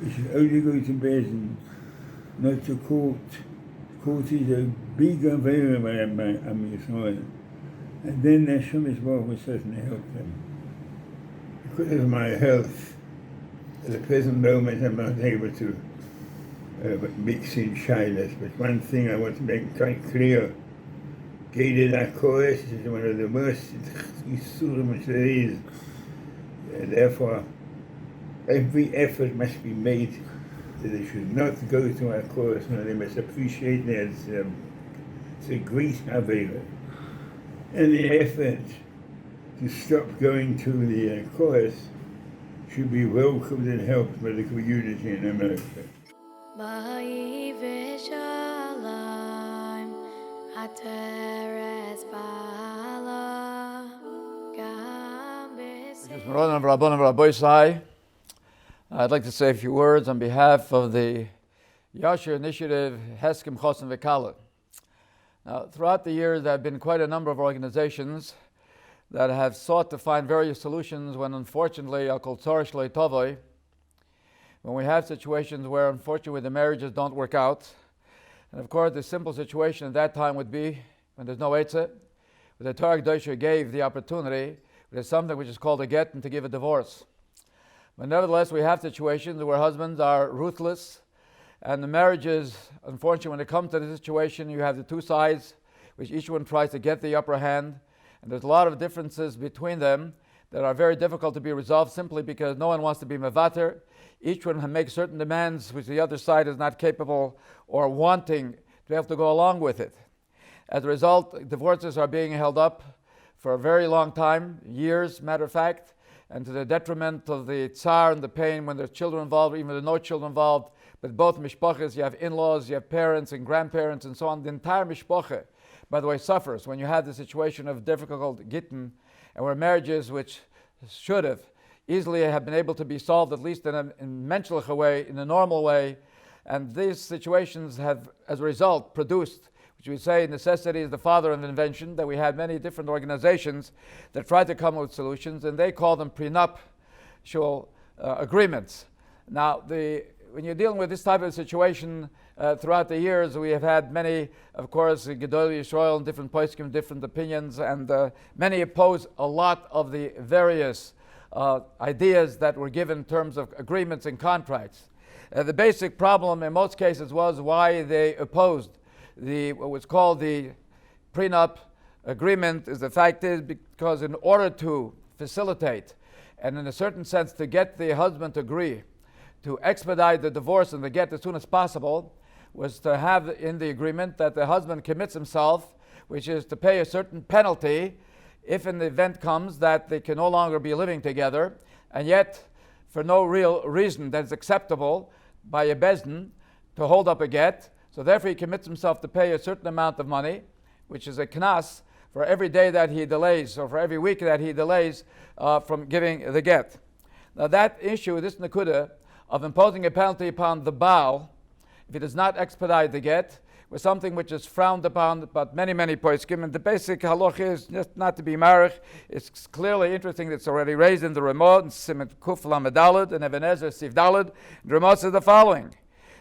You should only go to Bezdin, not to court. Court is a big avera by Am Yisrael. And then Hashem Yisrael will certainly help them. Because of my health, at the present moment I'm not able to mix in shilas. But one thing I want to make quite clear, Gated HaKodesh is one of the most Yisurim which there is. Therefore, every effort must be made that they should not go to our course, and they must appreciate that it's a great avera. And the effort to stop going to the course should be welcomed and helped by the community in America. Boi B'Sholom, Ateres Bala, Gam Rabbonim, I'd like to say a few words on behalf of the Yashar Initiative, Heskim Chosim V'Kala. Now, throughout the years, there have been quite a number of organizations that have sought to find various solutions when, unfortunately, when we have situations where, unfortunately, the marriages don't work out. And of course, the simple situation at that time would be, when there's no eitzah, the Torah Kedosha gave the opportunity, there's something which is called a get, and to give a divorce. But nevertheless, we have situations where husbands are ruthless, and the marriages, unfortunately, when it comes to the situation, you have the two sides, which each one tries to get the upper hand, and there's a lot of differences between them that are very difficult to be resolved simply because no one wants to be mevater. Each one makes certain demands which the other side is not capable or wanting to have to go along with it. As a result, divorces are being held up for a very long time, years, matter of fact, and to the detriment of the tsar and the pain when there's children involved, even with no children involved. But both mishpachas, you have in-laws, you have parents and grandparents and so on. The entire mishpacha, by the way, suffers when you have the situation of difficult gittin, and where marriages which should have easily have been able to be solved, at least in a menschliche way, in a normal way. And these situations have, as a result, produced, which we say necessity is the father of invention, that we had many different organizations that tried to come up with solutions, and they call them prenuptial agreements. Now, when you're dealing with this type of situation throughout the years, we have had many, of course, Gedolim, Yisrael, and different poskim, different opinions, and many oppose a lot of the various ideas that were given in terms of agreements and contracts. The basic problem in most cases was why they opposed what was called the prenup agreement is the fact is because in order to facilitate and in a certain sense to get the husband to agree to expedite the divorce and the get as soon as possible was to have in the agreement that the husband commits himself, which is to pay a certain penalty if an event comes that they can no longer be living together, and yet for no real reason that is acceptable by a bezdin to hold up a get. So therefore he commits himself to pay a certain amount of money, which is a knas, for every day that he delays, or for every week that he delays from giving the get. Now that issue, this nakuda, of imposing a penalty upon the Baal, if he does not expedite the get, was something which is frowned upon by many poskim. And the basic halacha is just not to be marich. It's clearly interesting that it's already raised in the Ramah, in Simet Kuf Lamed Daled, and Ebenezer Sif Daled. The Ramah says the following: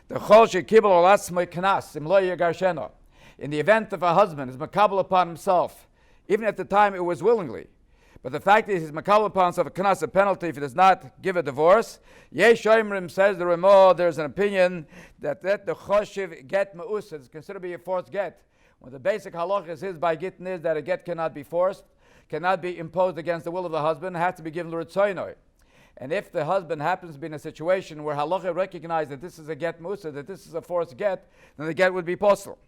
the chol shekibel olatzmei knas im lo yagarsheno. In the event of a husband is makabel upon himself, even at the time it was willingly, but the fact is he's makabel upon himself a knas, a penalty if he does not give a divorce. Yesh Oimrim, says the Ramah, there's an opinion that the choshev get ma'us is considered to be a forced get. When the basic halacha is by gittin is that a get cannot be forced, cannot be imposed against the will of the husband, has to be given l'ritzoynoi. And if the husband happens to be in a situation where halacha recognizes that this is a get musa, that this is a forced get, then the get would be possible.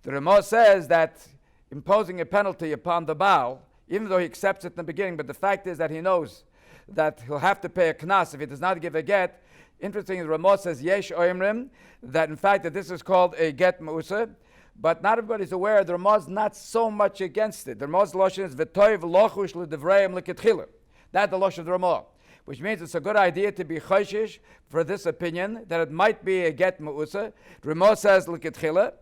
The Ramah says that imposing a penalty upon the Baal, even though he accepts it in the beginning, but the fact is that he knows that he'll have to pay a knas if he does not give a get. Interesting, the Ramah says, yesh oimrim, that in fact that this is called a get musa, but not everybody's aware, the Ramah is not so much against it. The Ramah's lashon is v'toiv lochush l'divreim l'ketchila. That's the lashon of the Ramah, which means it's a good idea to be choshish for this opinion, that it might be a get mu'usa. Ramah says l'ketchila,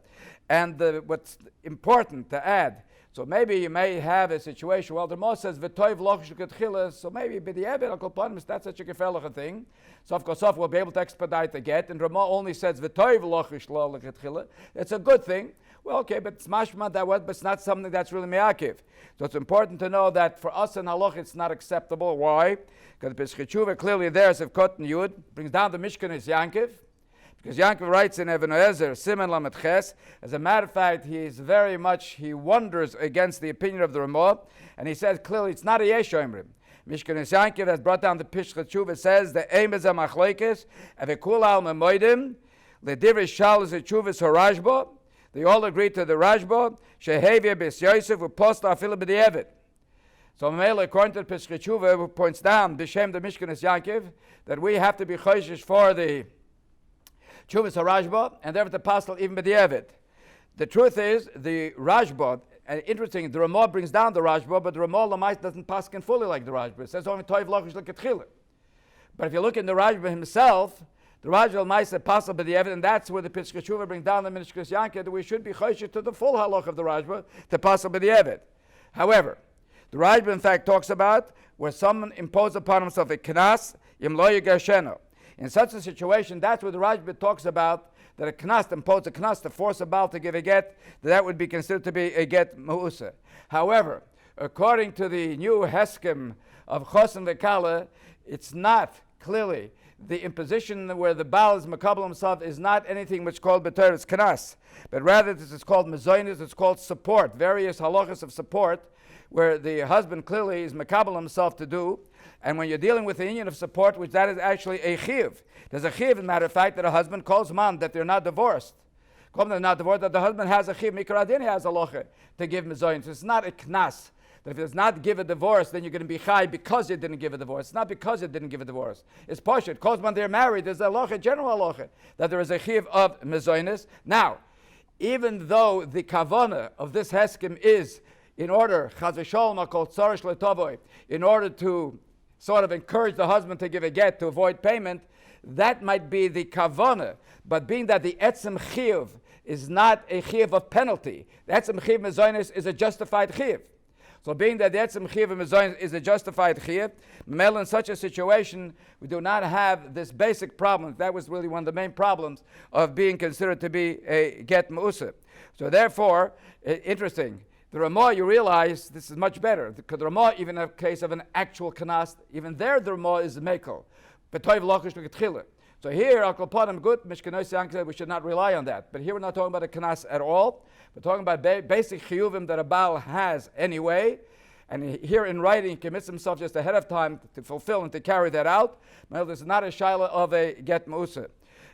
And what's important to add, so maybe you may have a situation, well, the Moshe says, V'toiv lochish l'ketchila, so maybe b'di'evet al kol panim, that's such a gefährliche thing. So of course, we'll be able to expedite the get, and Ramah only says, V'toiv lochish l'ketchila. It's a good thing. Well, okay, but it's mashma that way, but it's not something that's really me'akiv. So it's important to know that for us in halach, it's not acceptable. Why? Because Pesach Tshuva clearly there, Sivkot and Yud, brings down the Mishkan is Yankiv, because Yankov writes in Even Ezer, Siman Lamed Ches, as a matter of fact, he wonders against the opinion of the Ramah, and he says clearly it's not a Yeshomrim. Mishkan is Yankiv has brought down the Pesach Tshuva, says the aim is a machlekes, Avekul al memoidim, Ledivri Shal is a Tshuvis Harashbo. They all agree to the Rashba, Shehevia Bes Yosef, who post Afila B'Di'evet. So Mamela, according to the Pesach Tshuva, who points down, B'Shem the Mishkan is Yankiv, that we have to be choishish for the Chuvas HaRashba, and therefore the Pasal even B'Di'evet. The truth is, the Rashba, and interesting, the Ramah brings down the Rashba, but the Ramah Lamais doesn't paskin fully like the Rashba. It says only Toiv Lochish L'Ketchila. But if you look in the Rashba himself, the Rashba Lamais Pasal B'Di'evet, and that's where the Pesach Tshuva brings down the Mishkas Yankiv, that we should be choishish to the full halach of the Rashba, to Pasal B'Di'evet. However, the Rashba in fact talks about where someone imposed upon himself a knas, Yim Lo Yigasheno. In such a situation, that's where the Rashba talks about that a knas, impose a knas, to force a baal to give a get, that would be considered to be a get ma'usa. However, according to the new Heskim of Chosin V'Kala, it's not clearly the imposition where the baal is makabel himself is not anything which is called b'teres knas, but rather this is called mezonis, it's called support, various halachas of support, where the husband clearly is makabel himself to do. And when you're dealing with the union of support, which that is actually a chiv. There's a chiv, as a matter of fact, that a husband calls man that they're not divorced. They're not divorced, that the husband has a chiv, mikra adin has a loche to give mezoyin. So it's not a knas. That if it's not give a divorce, then you're going to be chai because you didn't give a divorce. It's not because you didn't give a divorce. It's poshut. Calls when they're married, there's a loche, general loche, that there is a chiv of mezoyinis. Now, even though the kavana of this heskim is in order, chaz v'sholom called tzarish letovoi, in order to sort of encourage the husband to give a get to avoid payment, that might be the kavana. But being that the etzem chiyuv is not a chiyuv of penalty, the etzem chiyuv mezonis is a justified chiyuv. So being that the etzem chiyuv mezonis is a justified chiyuv, Mel in such a situation, we do not have this basic problem. That was really one of the main problems of being considered to be a get ma'usa. So therefore, interesting. The Ramah, you realize this is much better. Because the Ramah, even in a case of an actual kanas, even there the Ramah is mekel. So here, Akal Padam good, Mishkanois we should not rely on that. But here we're not talking about a kanas at all. We're talking about basic chiyuvim that a Baal has anyway. And here in writing, he commits himself just ahead of time to fulfill and to carry that out. Well, this is not a shaila of a get musa.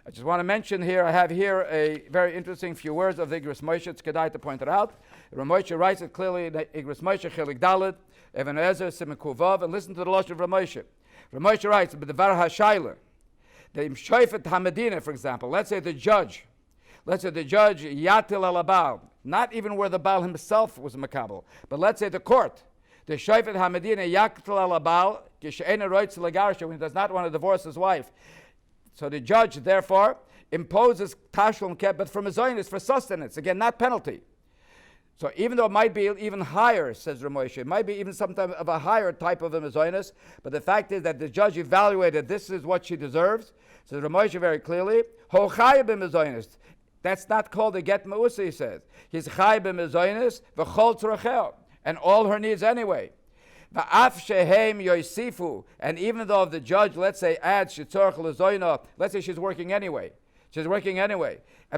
I just want to mention here, I have here a very interesting few words of the Igros Moshe. It's Kedai to point it out. Ramoshe writes it clearly in Igros Moshe, Chelik Dalet, Even Ezer, Simen Kuvav, and listen to the Lashon of Ramoshe. Ramoshe writes, but the Var HaShayla, the Imshoifet HaMedina, for example, let's say the judge, Yatil Alabal, not even where the Baal himself was Makabel, but let's say the court, the Shoifet HaMedina, Yatil Alabal, Geshe'ena Roitz Lagarsha, when he does not want to divorce his wife. So the judge, therefore, imposes tashlum ket, but for mezonis, for sustenance, again, not penalty. So even though it might be even higher, says Ramoshe, it might be even sometimes of a higher type of a mezonis, but the fact is that the judge evaluated this is what she deserves, says Ramoshe very clearly, ho chayib mezonis. That's not called a get ma'usa, he says. He's chayib mezonis, v'chol tzrochel, and all her needs anyway. And even though the judge, let's say, adds let's say she's working anyway. And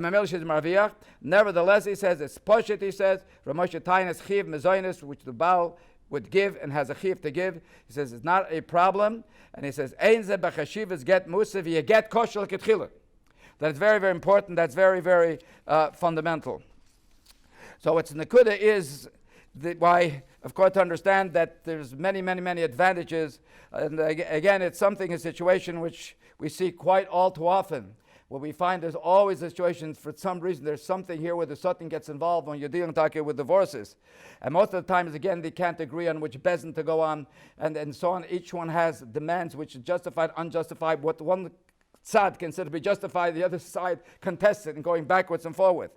Mamel she's marviach. Nevertheless, he says it's poshit. He says Ramoshe Tainas chiv mezonis, which the Baal would give and has a chiv to give. He says it's not a problem, and he says ein ze b'chashivas get musav you get kosher ketchila. That's very, very important. That's very, very fundamental. So what's nekuda is why, of course, to understand that there's many, many, many advantages. And again, it's something, a situation which we see quite all too often, where we find there's always a situation, for some reason, there's something here where the Satan gets involved when you're dealing with divorces. And most of the times, again, they can't agree on which bezin to go on, and so on. Each one has demands which are justified, unjustified. What one tzad considered to be justified, the other side contested and going backwards and forward.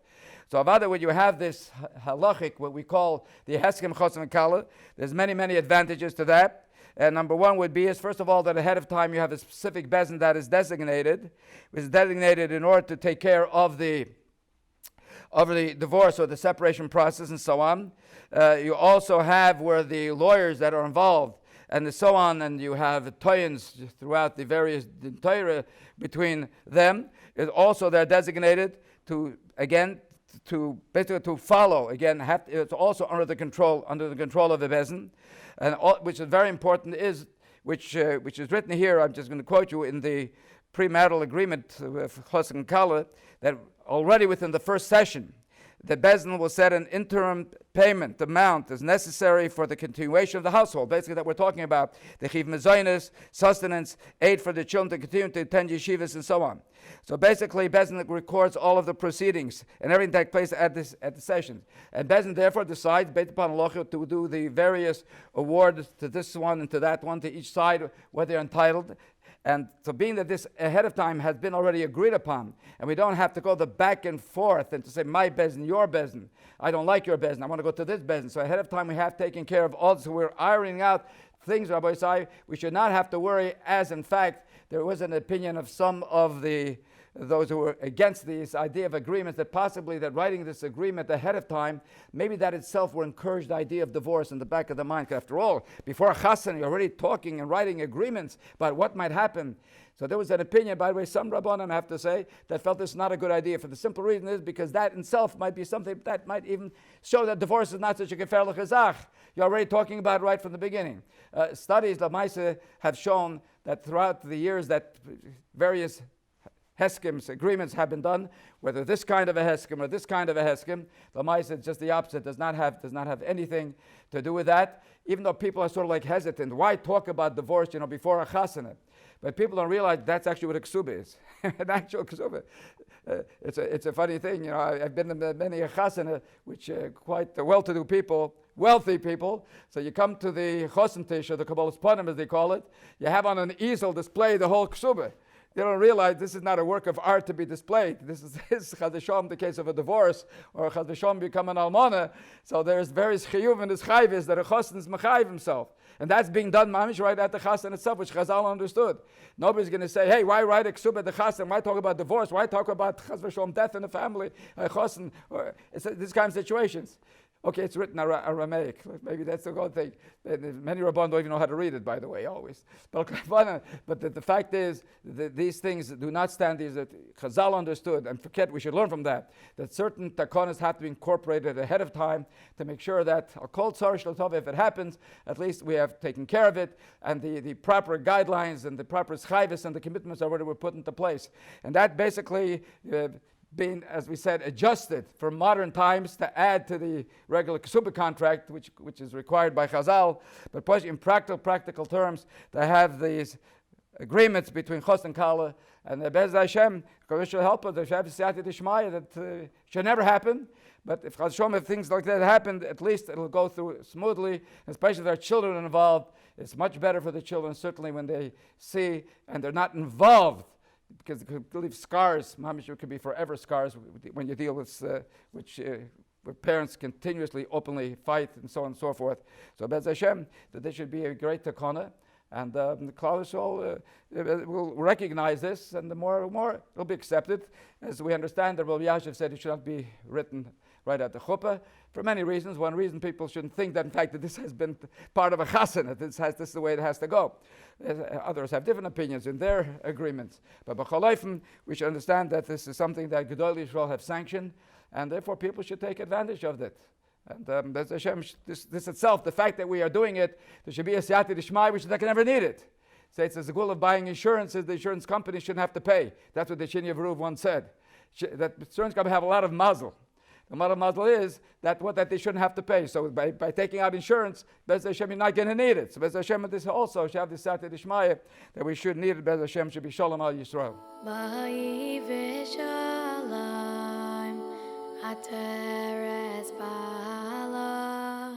So avada, when you have this halachic, what we call the heskem chosen and kala, there's many, many advantages to that. And number one would be is, first of all, that ahead of time you have a specific bezin that is designated in order to take care of the divorce or the separation process and so on. You also have where the lawyers that are involved and so on, and you have toyins throughout the various Torah between them. Is also they're designated to, again, to basically to follow. Again, it's also under the control of the bezin, and which is very important is which is written here. I'm just going to quote you in the premarital agreement with Chos and Kala that already within the first session, the bezin will set an interim payment amount as necessary for the continuation of the household. Basically, that we're talking about the chiv mezonos, sustenance, aid for the children to continue to attend yeshivas and so on. So basically, bezin records all of the proceedings and everything that takes place at the session. And bezin therefore decides, based upon halacha, to do the various awards to this one and to that one, to each side, what they're entitled. And so being that this ahead of time has been already agreed upon, and we don't have to go the back and forth and to say, my bezin, your bezin, I don't like your bezin, I want to go to this bezin. So ahead of time we have taken care of all, so we're ironing out things, Rabbi Isai, we should not have to worry, as in fact, there was an opinion of some of those who were against this idea of agreements, that possibly that writing this agreement ahead of time, maybe that itself will encourage the idea of divorce in the back of the mind. Because after all, before a chassan, you're already talking and writing agreements about what might happen. So there was an opinion, by the way, some Rabbonim, I have to say, that felt this is not a good idea. For the simple reason is because that in itself might be something that might even show that divorce is not such a gefährliche chazach. You're already talking about it right from the beginning. Studies, Lamaisa, have shown that throughout the years that various Heskims, agreements have been done, whether this kind of a Heskim or this kind of a Heskim. Lamaisa, it's just the opposite, does not have anything to do with that. Even though people are sort of like hesitant, why talk about divorce, before a chasana? But people don't realize that's actually what a ksuba is. An actual ksuba. It's a funny thing, I've been in many a chasana, which quite well-to-do people, wealthy people. So you come to the Contentious, or the Kabbalah's Panim, as they call it. You have on an easel displayed the whole ksuba. They don't realize this is not a work of art to be displayed. This is Chas v'Sholom, the case of a divorce, or Chas v'Sholom become an almana. So there's various chiyuv and chayvis that a chassan is mechayiv himself. And that's being done, mamish, right at the chassan itself, which Chazal understood. Nobody's going to say, hey, why write a ksub at the chassan? Why talk about divorce? Why talk about Chas v'Sholom, death in the family, chassan? It's these kind of situations. Okay, it's written Aramaic. Maybe that's the good thing. Many Rabbonim don't even know how to read it, by the way, always. But the fact is that these things do not stand as that Chazal understood, and forget, we should learn from that certain takonas have to be incorporated ahead of time to make sure that a kol tzar shel tov, if it happens, at least we have taken care of it, and the proper guidelines and the proper schayvis and the commitments already were put into place. And that basically being, as we said, adjusted for modern times to add to the regular ksuba contract, which is required by Chazal, but in practical terms, to have these agreements between Chos and Kala, and the Bez Hashem, God should help us, there should have sanctity d'shmaya, that should never happen. But if things like that happen, at least it'll go through smoothly, especially if there are children involved. It's much better for the children, certainly when they see and they're not involved, because it could leave scars. Mamish, it could be forever scars when you deal with where parents continuously, openly fight and so on and so forth. So Bez Hashem, that there should be a great takana, and the Klal Yisrael will recognize this, and the more it'll be accepted. As we understand, that Rabbi Yashiv said it should not be written right at the chuppah, for many reasons. One reason, people shouldn't think that, in fact, that this has been part of a chassan, this is the way it has to go. Others have different opinions in their agreements. But b'chol we should understand that this is something that Gedolim Yisrael have sanctioned, and therefore people should take advantage of it. And that's Hashem, this itself, the fact that we are doing it, there should be a siyata d'shmai, which they can never need it. Say it's the goal of buying insurances, the insurance company shouldn't have to pay. That's what the Shini of Ruv once said. That insurance company have a lot of mazel. The mazel is that they shouldn't have to pay. So by taking out insurance, Bez Hashem, you're not going to need it. So Bez Hashem, this also should have the siyata d'shmaya that we should need it. Bez Hashem should be Sholom al Yisrael. Boi B'Sholom, Ateres Ba'ala,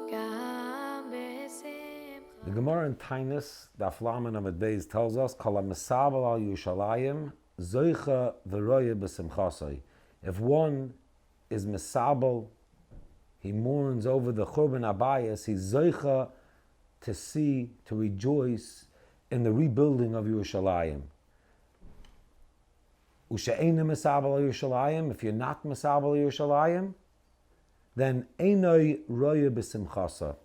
Gam B'Simcha. The Gemara in Tainus, Daf Lamed Amud Beis, tells us, Kol ha-mesabel al Yerushalayim, zoicha v'roya b'simchasai. If one is mesabel, he mourns over the Churban Abayis, he's zoicha to see, to rejoice in the rebuilding of Yerushalayim. U'she'ena mesabel al Yerushalayim, if you're not mesabel al Yerushalayim, then einoi roya b'simchasa.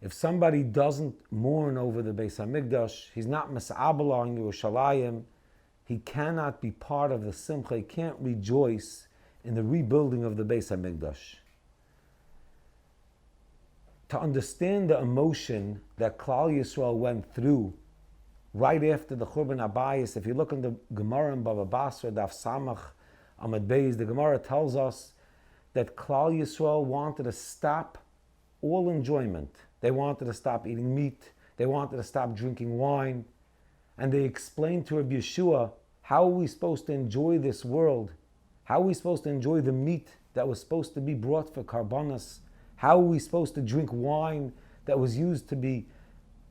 If somebody doesn't mourn over the Beis HaMikdash, he's not mesabel on Yerushalayim, he cannot be part of the simcha, he can't rejoice in the rebuilding of the Beis HaMikdash. To understand the emotion that Klal Yisrael went through right after the Churban Abayis, if you look in the Gemara in Baba Basra, Daf Samach Amud Beis, the Gemara tells us that Klal Yisrael wanted to stop all enjoyment. They wanted to stop eating meat. They wanted to stop drinking wine. And they explained to Rabbi Yeshua, how are we supposed to enjoy this world? How are we supposed to enjoy the meat that was supposed to be brought for karbanos? How are we supposed to drink wine that was used to be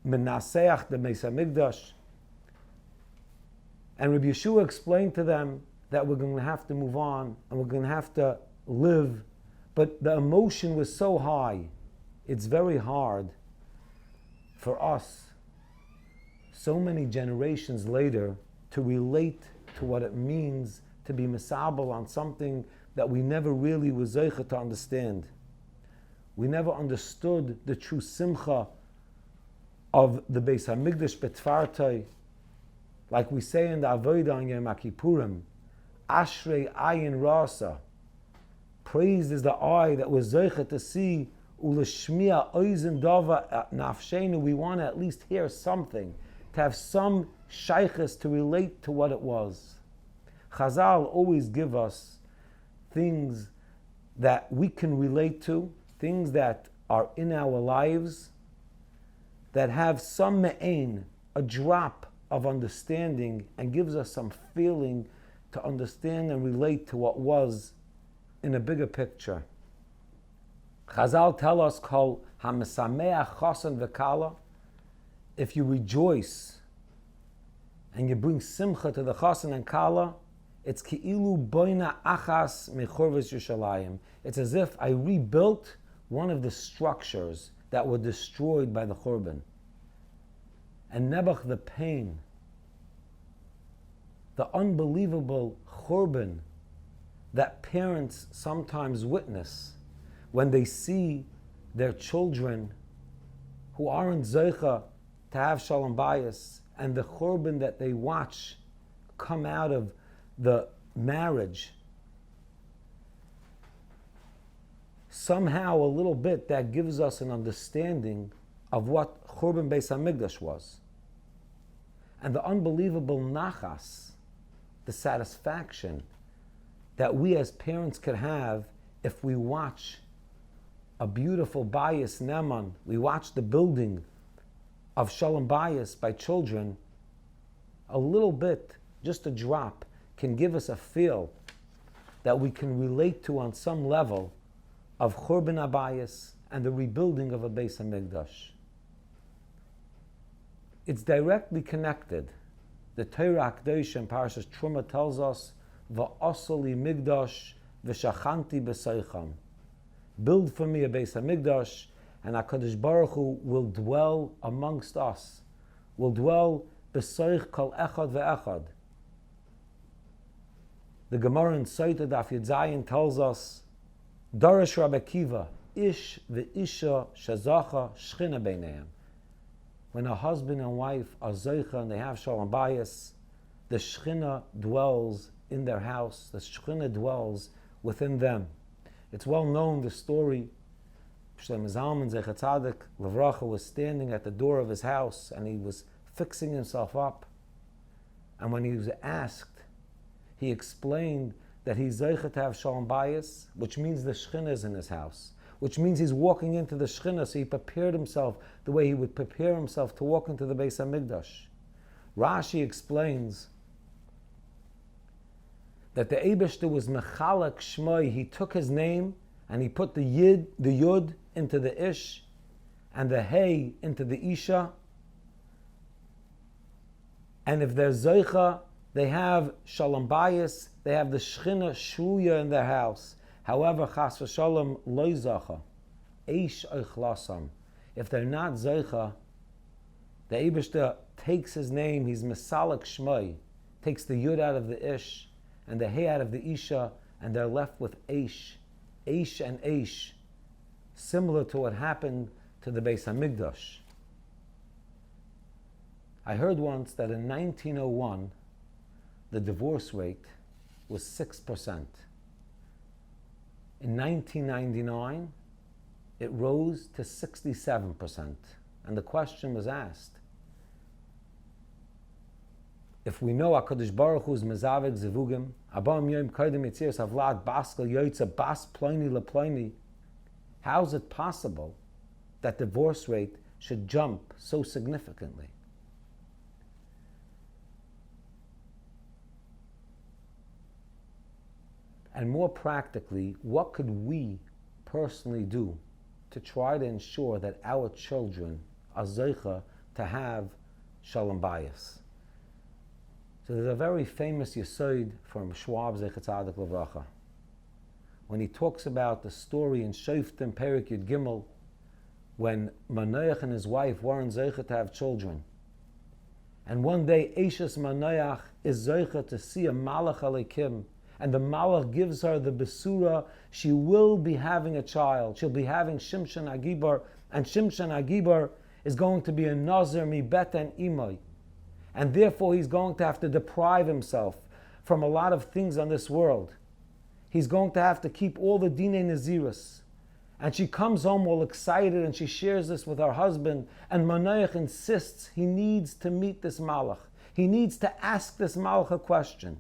menaseach the Beis HaMikdash? And Rabbi Yeshua explained to them that we're going to have to move on and we're going to have to live. But the emotion was so high, it's very hard for us, so many generations later, to relate to what it means to be misabel on something that we never really was zeicha to understand. We never understood the true simcha of the Beis HaMikdash betfartai. Like we say in the Avodah on Yom HaKippurim, Ashrei ayin rasa. Praised is the eye that was zeicha to see ulashmiya oizen dava nafshenu. We want to at least hear something, to have some shaykhis to relate to what it was. Chazal always give us things that we can relate to, things that are in our lives, that have some me'ain, a drop of understanding, and gives us some feeling to understand and relate to what was in a bigger picture. Chazal tell us, Kol ha-mesameach chasan v'kala, if you rejoice and you bring simcha to the chasan and kala, it's ki'ilu boina achas mechorves Yerushalayim. It's as if I rebuilt one of the structures that were destroyed by the Churban. And Nebuch, the pain, the unbelievable Churban that parents sometimes witness when they see their children who aren't zeicha to have Sholom Bayis, and the Churban that they watch come out of the marriage. Somehow, a little bit, that gives us an understanding of what Churban Beis HaMikdash was. And the unbelievable nachas, the satisfaction that we as parents could have if we watch a beautiful Bayis Neman, we watch the building of Sholom Bayis by children, a little bit, just a drop, can give us a feel that we can relate to on some level of Churban Abayis and the rebuilding of a Beis HaMikdash. It's directly connected. The Torah HaKadosh in Parashas Truma tells us, Va'asali Mikdash v'shachanti b'seicham. Build for me a Beis HaMikdash, and HaKadosh Baruch Hu will dwell amongst us, will dwell b'seich kol echad ve'echad. The Gemara in Sotah Daf Yud Zayin tells us, Darash Rabbi Akiva, ish ve'isha shazacha shchina beinehem. When a husband and wife are zeicha and they have Sholom Bayis, the Shechina dwells in their house, the Shechina dwells within them. It's well known, the story, Shlomo Zalman Zecher Tzaddik Levracha was standing at the door of his house and he was fixing himself up. And when he was asked, he explained that he's zeicha to have Sholom Bayis, which means the Shechina is in his house, which means he's walking into the Shechina, so he prepared himself the way he would prepare himself to walk into the Beis HaMikdash. Rashi explains that the Eibishter was Mechalak Shmoi. He took his name and he put the Yud into the Ish, and the hay into the isha. And if they're zoicha, they have Sholom Bayis, they have the Shechina Shruya in their house. However, chas v'sholom loy zacha, eish oichlasam. If they're not zoicha, the Eibishter takes his name, he's Mesalek Shmoi, takes the yud out of the ish, and the hay out of the isha, and they're left with eish and eish, similar to what happened to the Beis HaMikdash. I heard once that in 1901, the divorce rate was 6%. In 1999, it rose to 67%. And the question was asked, if we know HaKadosh Baruch Hu is mezaveg zivugim, abam yom kodim yitzias havlad baskel yoytza bas ploini leploini, how is it possible that divorce rate should jump so significantly? And more practically, what could we personally do to try to ensure that our children are zeicha to have Sholom Bayis? So there's a very famous Yesod from Schwab Zecher Tzadik Levracha, when he talks about the story in Shoftim Perik Yud Gimel, when Manoach and his wife weren't zeicha to have children. And one day, Eishes Manoach is zeicha to see a Malach Alekim, and the Malach gives her the Besura, she will be having a child. She'll be having Shimshon Agibar, and Shimshon Agibar is going to be a Nazir mi Bet and Imai. And therefore he's going to have to deprive himself from a lot of things on this world. He's going to have to keep all the Dinei Naziris. And she comes home all excited and she shares this with her husband, and Manoach insists he needs to meet this Malach. He needs to ask this Malach a question.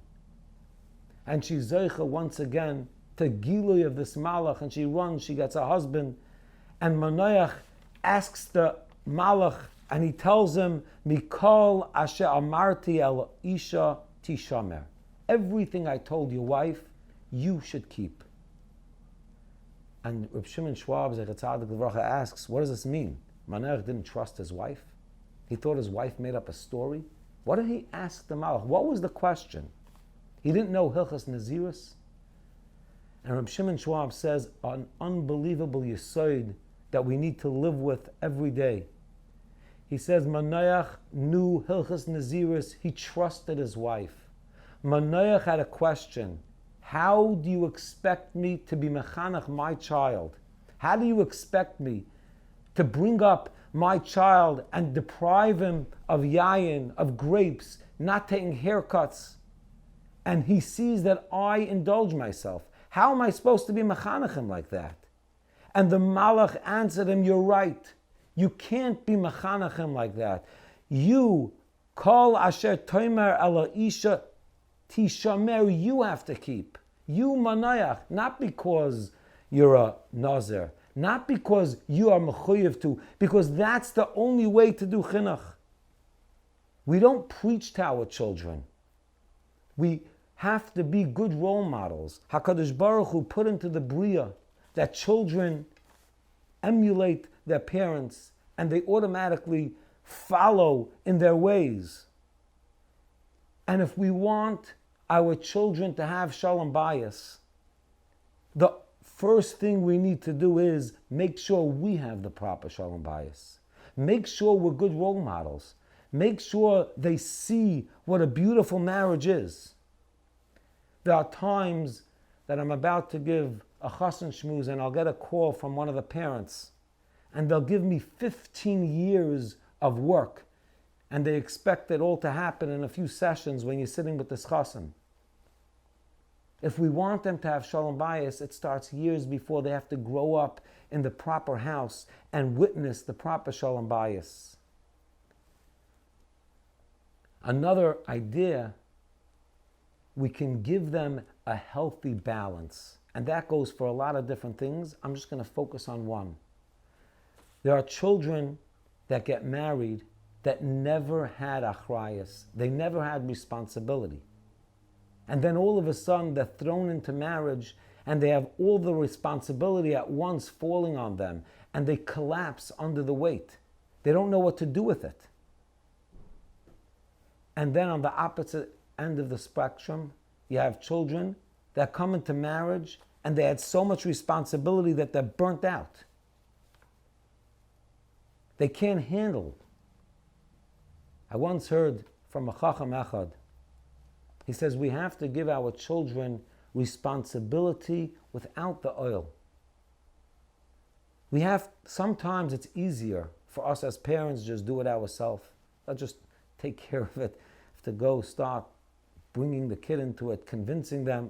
And she's zeicha once again to Gilui of this Malach, and she runs, she gets a husband, and Manoach asks the Malach, and he tells him, Mikol asher amarti el isha tishamer. Everything I told your wife, you should keep. And Reb Shimon Schwab Zecher Tzadik Levracha asks, what does this mean? Manoach didn't trust his wife? He thought his wife made up a story? What did he ask the Malach? What was the question? He didn't know Hilchas Naziris. And Reb Shimon Schwab says an unbelievable yesod that we need to live with every day. He says Manoach knew Hilchas Naziris. He trusted his wife. Manoach had a question. How do you expect me to be mechanach my child? How do you expect me to bring up my child and deprive him of yayin, of grapes, not taking haircuts? And he sees that I indulge myself. How am I supposed to be mechanachim like that? And the Malach answered him, you're right. You can't be mechanachim like that. You, kol asher toimer ala isha tishamer, you have to keep. You Manoach, not because you're a nazir, not because you are mechuyev to, because that's the only way to do chinuch. We don't preach to our children. We have to be good role models. HaKadosh Baruch Hu put into the Bria that children emulate their parents and they automatically follow in their ways. And if we want our children to have Sholom Bayis, the first thing we need to do is make sure we have the proper Sholom Bayis. Make sure we're good role models. Make sure they see what a beautiful marriage is. There are times that I'm about to give a chassan shmuz and I'll get a call from one of the parents and they'll give me 15 years of work and they expect it all to happen in a few sessions when you're sitting with this chassan. If we want them to have Sholom Bayis, it starts years before they have to grow up in the proper house and witness the proper Sholom Bayis. Another idea, we can give them a healthy balance. And that goes for a lot of different things. I'm just going to focus on one. There are children that get married that never had achrayas. They never had responsibility. And then all of a sudden they're thrown into marriage and they have all the responsibility at once falling on them. and they collapse under the weight. They don't know what to do with it. And then on the opposite end of the spectrum, you have children that come into marriage and they had so much responsibility that they're burnt out. They can't handle. I once heard from a Chacham Echad. He says we have to give our children responsibility without the oil. Sometimes it's easier for us as parents to just do it ourselves. Let's just take care of it. If to go start bringing the kid into it, convincing them,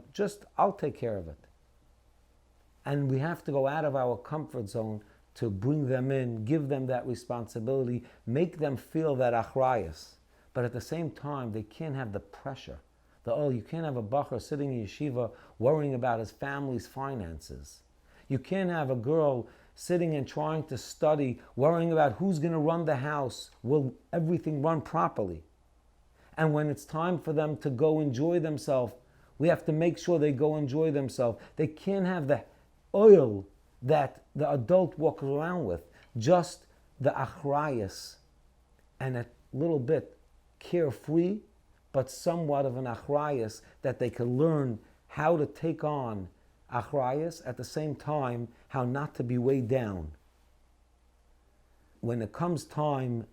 I'll take care of it. And we have to go out of our comfort zone to bring them in, give them that responsibility, make them feel that achrayus. But at the same time, they can't have the pressure. You can't have a bacher sitting in yeshiva worrying about his family's finances. You can't have a girl sitting and trying to study, worrying about who's going to run the house. Will everything run properly? And when it's time for them to go enjoy themselves, we have to make sure they go enjoy themselves. They can't have the oil that the adult walks around with, just the achrayus and a little bit carefree, but somewhat of an achrayus that they can learn how to take on achrayus, at the same time, how not to be weighed down. When it comes time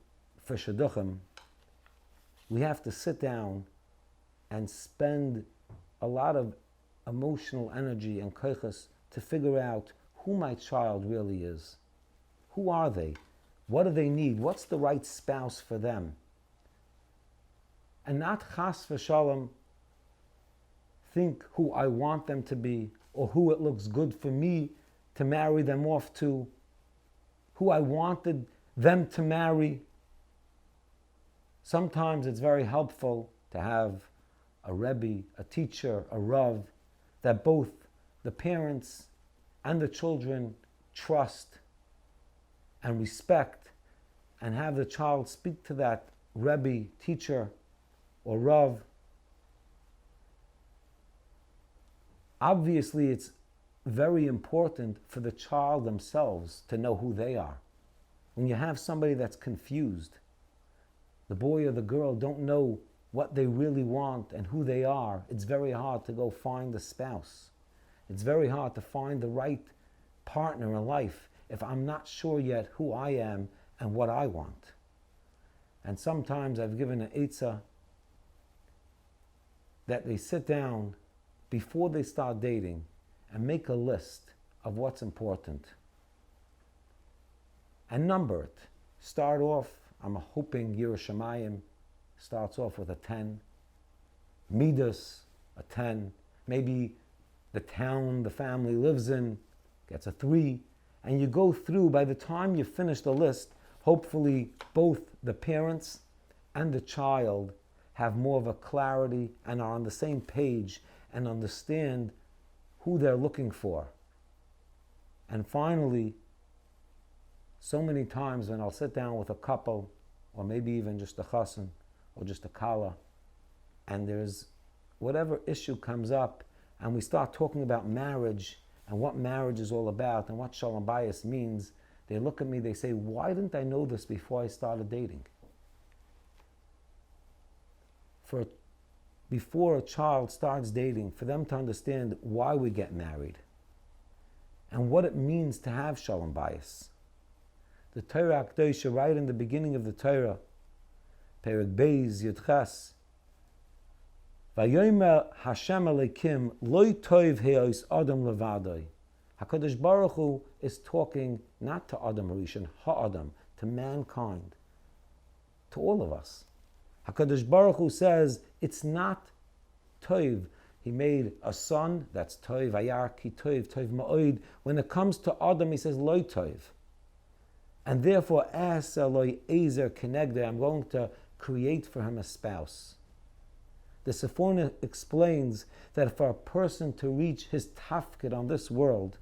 for shidduchim, we have to sit down and spend a lot of emotional energy and koiches to figure out who my child really is. Who are they? What do they need? What's the right spouse for them? And not chas v'shalom think who I want them to be or who it looks good for me to marry them off to, who I wanted them to marry. Sometimes it's very helpful to have a rebbe, a teacher, a rav, that both the parents and the children trust and respect, and have the child speak to that rebbe, teacher, or rav. Obviously, it's very important for the child themselves to know who they are. When you have somebody that's confused, the boy or the girl don't know what they really want and who they are, it's very hard to go find a spouse. It's very hard to find the right partner in life if I'm not sure yet who I am and what I want. And sometimes I've given an eitzah that they sit down before they start dating and make a list of what's important and number it. Start off, I'm hoping Yerushalayim starts off with a 10, Midas, a 10, maybe the town the family lives in gets a 3, and you go through. By the time you finish the list, hopefully both the parents and the child have more of a clarity and are on the same page and understand who they're looking for. And finally, so many times when I'll sit down with a couple, or maybe even just a chassan, or just a kala, and there's whatever issue comes up, and we start talking about marriage, and what marriage is all about, and what Sholom Bayis means, they look at me, they say, why didn't I know this before I started dating? Before a child starts dating, for them to understand why we get married, and what it means to have Sholom Bayis. The Torah Akdosha, right in the beginning of the Torah, Perek Beis Yudches, Vayomer Hashem Elokim Loi Tov Heos Adam Levadoi. HaKadosh Baruch Hu is talking not to Adam Rishon, Ha'adam, to mankind, to all of us. HaKadosh Baruch Hu says it's not Tov. He made a son, that's Tov, Vayar Ki Tov, Tov Ma'od. When it comes to Adam, he says Loi Tov. And therefore, As Eloi Ezer Kenegde, I'm going to create for him a spouse. The Sephorah explains that for a person to reach his tafkid on this world,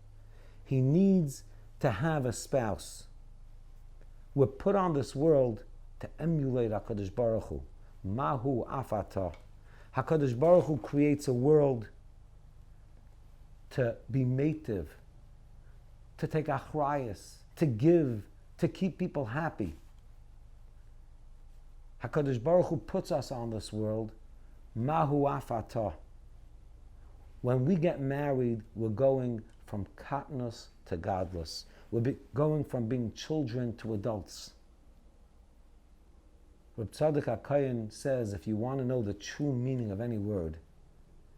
he needs to have a spouse. We're put on this world to emulate HaKadosh Baruch Hu. Mahu afata. HaKadosh Baruch Hu creates a world to be mative, to take achrayas, to give, to keep people happy. HaKadosh Baruch Hu puts us on this world. Mahu afata. When we get married, we're going from katnus to godless. We're going from being children to adults. Reb Tzadok HaKohen says if you want to know the true meaning of any word,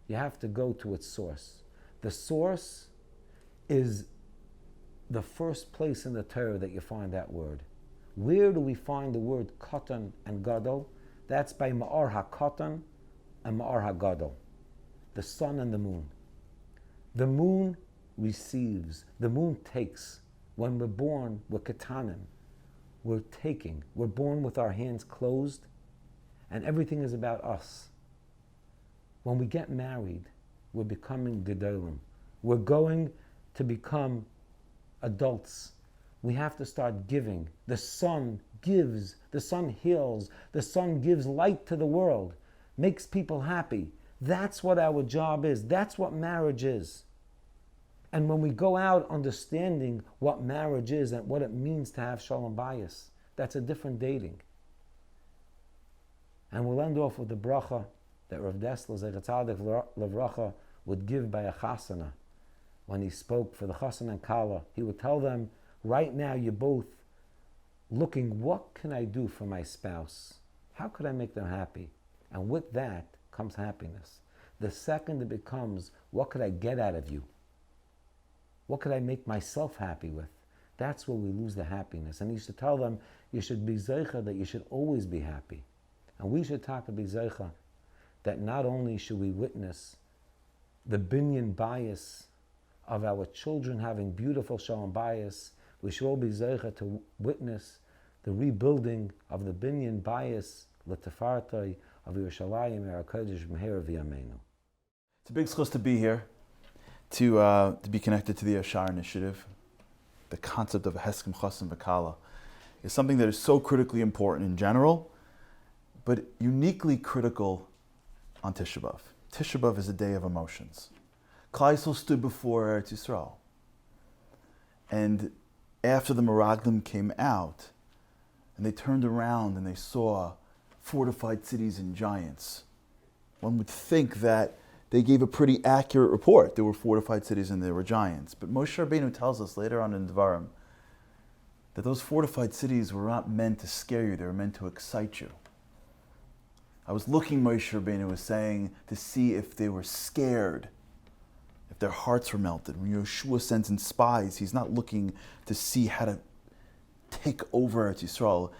you have to go to its source. The source is the first place in the Torah that you find that word. Where do we find the word katan and gadol? That's by Ma'ar HaKatan and Ma'ar HaGadol, the sun and the moon. The moon receives, the moon takes. When we're born, we're katanim. We're taking. We're born with our hands closed, and everything is about us. When we get married, we're becoming Gedolim. We're going to become adults. We have to start giving. The sun gives, the sun heals, the sun gives light to the world, makes people happy. That's what our job is. That's what marriage is. And when we go out understanding what marriage is and what it means to have Sholom Bayis, that's a different dating. And we'll end off with the bracha that Rav Dessler Zecher Tzadik Levracha would give by a chasana. When he spoke for the chasana and kala, he would tell them, right now you're both looking, what can I do for my spouse? How could I make them happy? And with that comes happiness. The second it becomes, what could I get out of you? What could I make myself happy with? That's where we lose the happiness. And he used to tell them, you should be zeicha, that you should always be happy. And we should talk to be zeicha, that not only should we witness the binyan bias of our children having beautiful Sholom Bayis, we should all be zeicha to witness the rebuilding of the binyan bias l'tefartoi of Yerushalayim HaKodesh Meher V'Yameinu. It's a big schus to be here, to be connected to the Yashar Initiative. The concept of a heskem chasam v'kala is something that is so critically important in general, but uniquely critical on Tisha B'Av. Tisha B'Av is a day of emotions. Klal Yisrael stood before Eretz Yisrael, and after the Meraglim came out, and they turned around and they saw fortified cities and giants, one would think that they gave a pretty accurate report. There were fortified cities and there were giants. But Moshe Rabbeinu tells us later on in Devarim that those fortified cities were not meant to scare you, they were meant to excite you. I was looking, Moshe Rabbeinu was saying, to see if they were scared, if their hearts were melted. When Yeshua sends in spies, he's not looking to see how to take over Eretz Yisrael.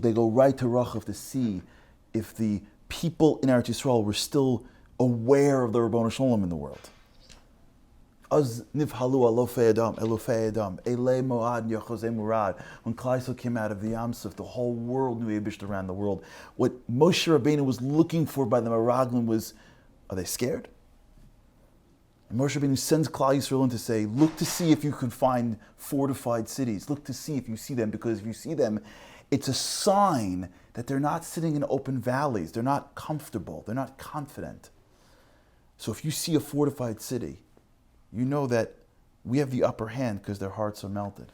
They go right to Rachav to see if the people in Eretz Yisrael were still aware of the Rabbonim Sholom in the world. Az nivhalu alofei adam, elei moad yachozei murad. When Klal Yisrael came out of the Yam Suf, the whole world knew Eibush around the world. What Moshe Rabbeinu was looking for by the Meraglim was, are they scared? And Moshe Rabbeinu sends Klal Yisrael in to say, look to see if you can find fortified cities. Look to see if you see them, because if you see them, it's a sign that they're not sitting in open valleys. They're not comfortable. They're not confident. So if you see a fortified city, you know that we have the upper hand because their hearts are melted.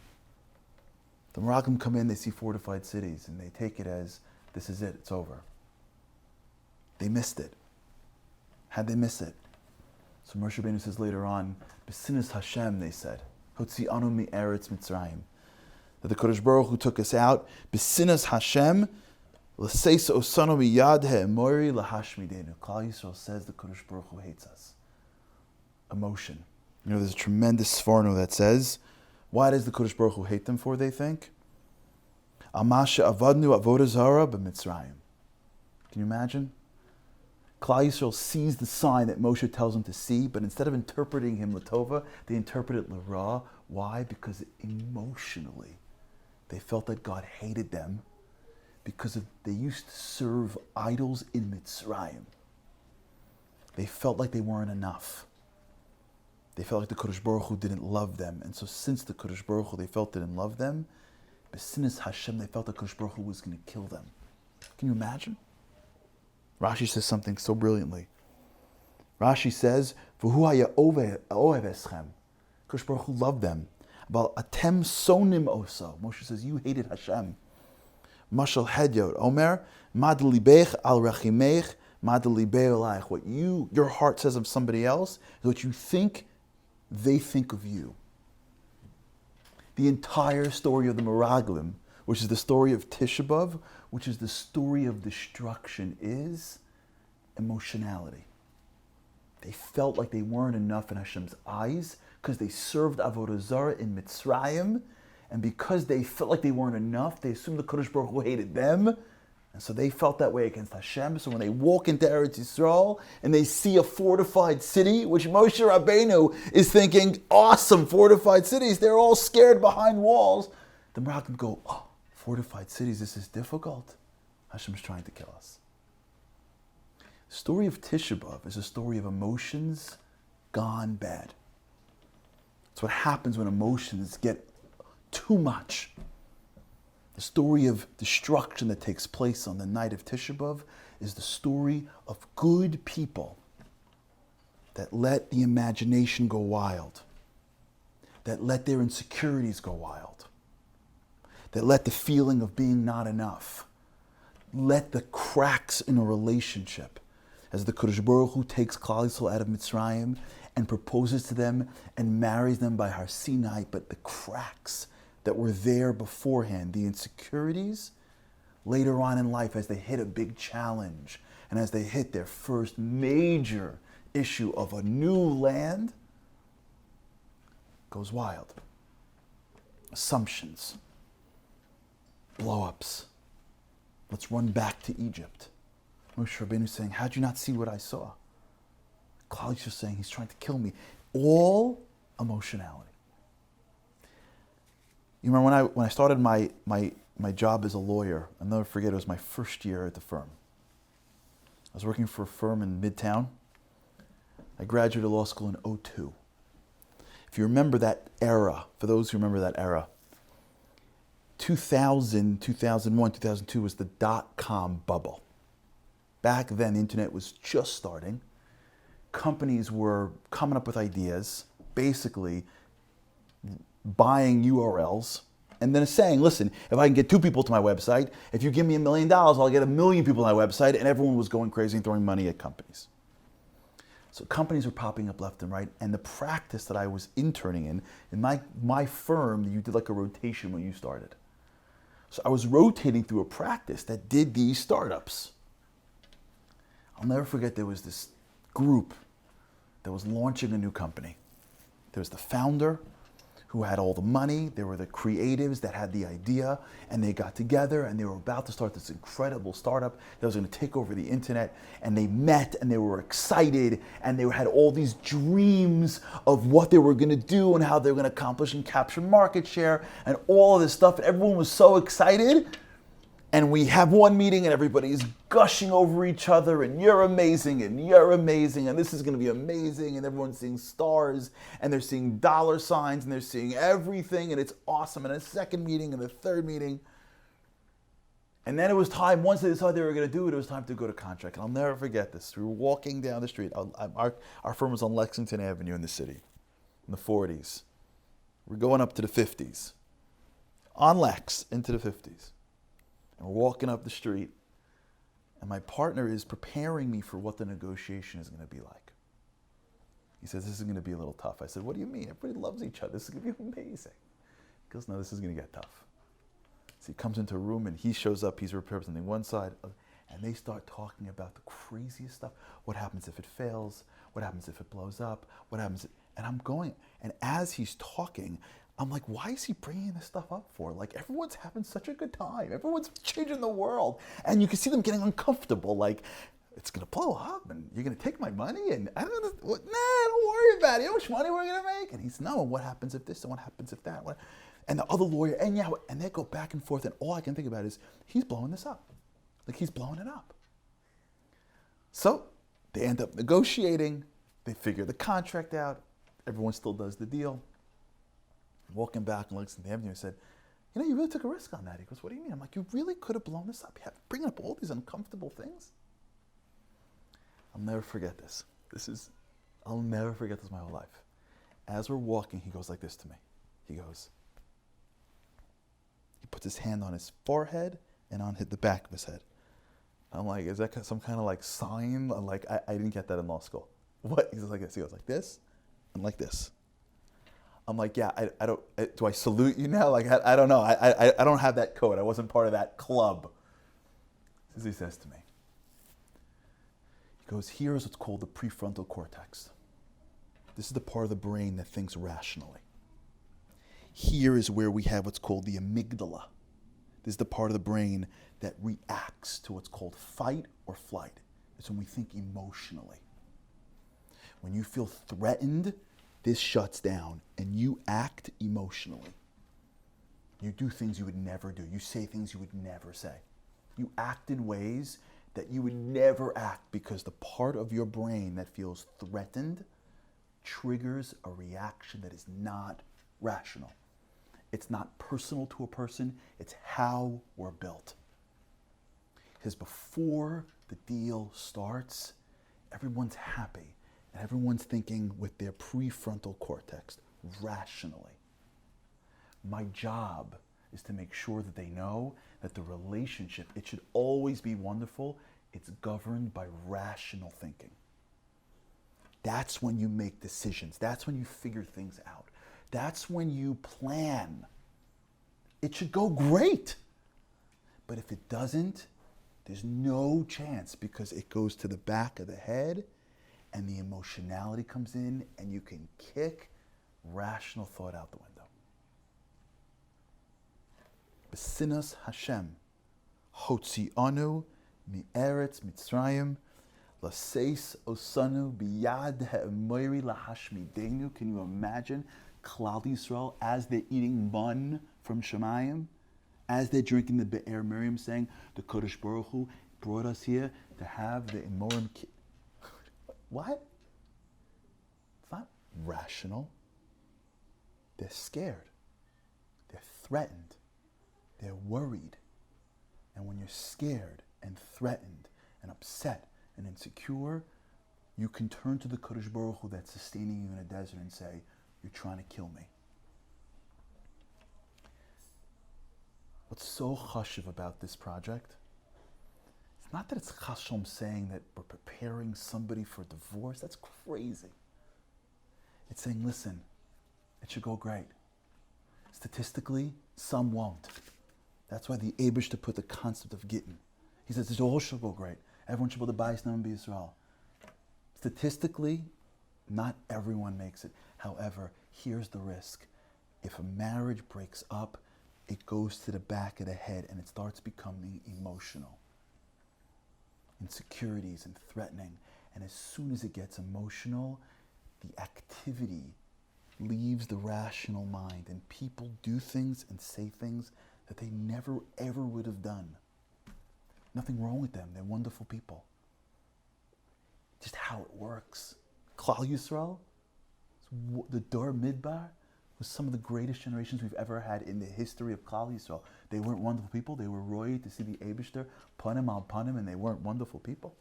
The Meraglim come in, they see fortified cities, and they take it as, this is it, it's over. They missed it. How'd they miss it? So Moshe Rabbeinu says later on, B'sinas Hashem, they said, Hotzi anu mi eretz Mitzrayim. That the Kodesh Baruch Hu took us out, B'sinas Hashem, L'seis osanu miyad he'emori lahashmidenu. Klal Yisrael says the Kodesh Baruch Hu hates us. Emotion. You know, there's a tremendous sforno that says, why does the Kodesh Baruch Hu hate them for, they think? Amasha avadnu avodah zara b'Mitzrayim. Can you imagine? Klal Yisrael sees the sign that Moshe tells them to see, but instead of interpreting him latova, they interpret it l'ra. Why? Because emotionally, they felt that God hated them because they used to serve idols in Mitzrayim. They felt like they weren't enough. They felt like the Kodesh Baruch Hu didn't love them. And so since the Kodesh Baruch Hu, they felt didn't love them, B'sinas Hashem, they felt the Kodesh Baruch Hu was going to kill them. Can you imagine? Rashi says something so brilliantly. Rashi says, V'hu haya ohev eschem. Kodesh Baruch Hu loved them. But atem sonim osa. Moshe says, you hated Hashem. Mashal hedyot. Omer, mad libech al rachimech, mad libeh olaich. What your heart says of somebody else is what you think they think of you. The entire story of the Meraglim, which is the story of Tisha B'Av, which is the story of destruction, is emotionality. They felt like they weren't enough in Hashem's eyes because they served Avodah Zarah in Mitzrayim, and because they felt like they weren't enough, they assumed the Kodesh Baruch Hu hated them, and so they felt that way against Hashem. So when they walk into Eretz Yisrael and they see a fortified city, which Moshe Rabbeinu is thinking, awesome, fortified cities, they're all scared behind walls. The Meraglim go, oh, fortified cities, this is difficult. Hashem's trying to kill us. The story of Tisha B'Av is a story of emotions gone bad. It's what happens when emotions get too much. The story of destruction that takes place on the night of Tisha B'Av is the story of good people that let the imagination go wild, that let their insecurities go wild, that let the feeling of being not enough, let the cracks in a relationship, as the Kodesh Baruch Hu takes Klal Yisrael out of Mitzrayim and proposes to them and marries them by Har Sinai, but the cracks that were there beforehand, the insecurities, later on in life as they hit a big challenge and as they hit their first major issue of a new land, goes wild. Assumptions, blow-ups. Let's run back to Egypt. Moshe Rabbeinu saying, how'd you not see what I saw? Klal Yisrael saying, he's trying to kill me. All emotionality. You remember when I started my job as a lawyer, I'll never forget, it was my first year at the firm. I was working for a firm in Midtown. I graduated law school in 2002. If you remember that era, for those who remember that era, 2000, 2001, 2002 was the dot-com bubble. Back then, the internet was just starting. Companies were coming up with ideas, basically buying URLs, and then saying, listen, if I can get 2 people to my website, if you give me $1 million, I'll get 1 million people to my website, and everyone was going crazy and throwing money at companies. So companies were popping up left and right, and the practice that I was interning in my firm, you did like a rotation when you started. So I was rotating through a practice that did these startups. I'll never forget, there was this group that was launching a new company. There was the founder who had all the money, there were the creatives that had the idea, and they got together and they were about to start this incredible startup that was going to take over the internet, and they met and they were excited and they had all these dreams of what they were going to do and how they were going to accomplish and capture market share and all of this stuff, and everyone was so excited. And we have one meeting and everybody's gushing over each other and you're amazing and this is going to be amazing, and everyone's seeing stars and they're seeing dollar signs and they're seeing everything and it's awesome. And a second meeting and a third meeting. And then it was time, once they decided they were going to do it, it was time to go to contract. And I'll never forget this. We were walking down the street. Our firm was on Lexington Avenue in the city in the 40s. We're going up to the 50s. On Lex into the 50s. And we're walking up the street, and my partner is preparing me for what the negotiation is going to be like. He says, this is going to be a little tough. I said, what do you mean? Everybody loves each other. This is going to be amazing. He goes, no, this is going to get tough. So he comes into a room, and he shows up. He's representing one side, and they start talking about the craziest stuff. What happens if it fails? What happens if it blows up? What happens? And I'm going, and as he's talking, I'm like, why is he bringing this stuff up for? Like, everyone's having such a good time. Everyone's changing the world. And you can see them getting uncomfortable. Like, it's going to blow up and you're going to take my money. And I don't know, don't worry about it. You know how much money we're going to make? And he's, no, what happens if this and what happens if that? And the other lawyer, and they go back and forth. And all I can think about is, he's blowing this up. Like, he's blowing it up. So they end up negotiating. They figure the contract out. Everyone still does the deal. Walking back and Lexington Avenue, I said, you know, you really took a risk on that. He goes, what do you mean? I'm like, you really could have blown this up. Bringing up all these uncomfortable things. I'll never forget this. I'll never forget this my whole life. As we're walking, he goes like this to me. He goes, he puts his hand on his forehead and on the back of his head. I'm like, is that some kind of like sign? I'm like, I didn't get that in law school. What? He goes like this. He goes like this and like this. I'm like, yeah, I don't, do I salute you now? Like, I don't know. I don't have that code. I wasn't part of that club. This is what he says to me. He goes, here is what's called the prefrontal cortex. This is the part of the brain that thinks rationally. Here is where we have what's called the amygdala. This is the part of the brain that reacts to what's called fight or flight. It's when we think emotionally. When you feel threatened, this shuts down and you act emotionally. You do things you would never do. You say things you would never say. You act in ways that you would never act because the part of your brain that feels threatened triggers a reaction that is not rational. It's not personal to a person, it's how we're built. Because before the deal starts, everyone's happy and everyone's thinking with their prefrontal cortex, rationally. My job is to make sure that they know that the relationship, it should always be wonderful. It's governed by rational thinking. That's when you make decisions. That's when you figure things out. That's when you plan. It should go great. But if it doesn't, there's no chance because it goes to the back of the head and the emotionality comes in and you can kick rational thought out the window. B'sinas Hashem, hotzi'anu mi'eretz Mitzrayim, laseis osanu biyad ha'emoiri lahashmidenu. Can you imagine Klal Yisrael as they're eating mun from Shemayim, as they're drinking the Be'er Miriam, saying, the Kodesh Baruch Hu brought us here to have the Emorim. What? It's not rational. They're scared. They're threatened. They're worried. And when you're scared and threatened and upset and insecure, you can turn to the Kodesh Baruch Hu that's sustaining you in a desert and say, you're trying to kill me. What's so chashuv about this project? It's not that it's chashuv saying that we're preparing somebody for divorce. That's crazy. It's saying, listen, it should go great. Statistically, some won't. That's why the Abish to put the concept of gittin. He says it all should go great. Everyone should be able to buy Shnam B'Yisrael. Statistically, not everyone makes it. However, here's the risk. If a marriage breaks up, it goes to the back of the head and it starts becoming emotional. Insecurities and threatening. And as soon as it gets emotional, the activity leaves the rational mind and people do things and say things that they never ever would have done. Nothing wrong with them. They're wonderful people. Just how it works. Klal Yisrael, the Dor Midbar, was some of the greatest generations we've ever had in the history of Klal Yisrael. They weren't wonderful people. They were roy to see the Eibishter, panim al panim, and they weren't wonderful people.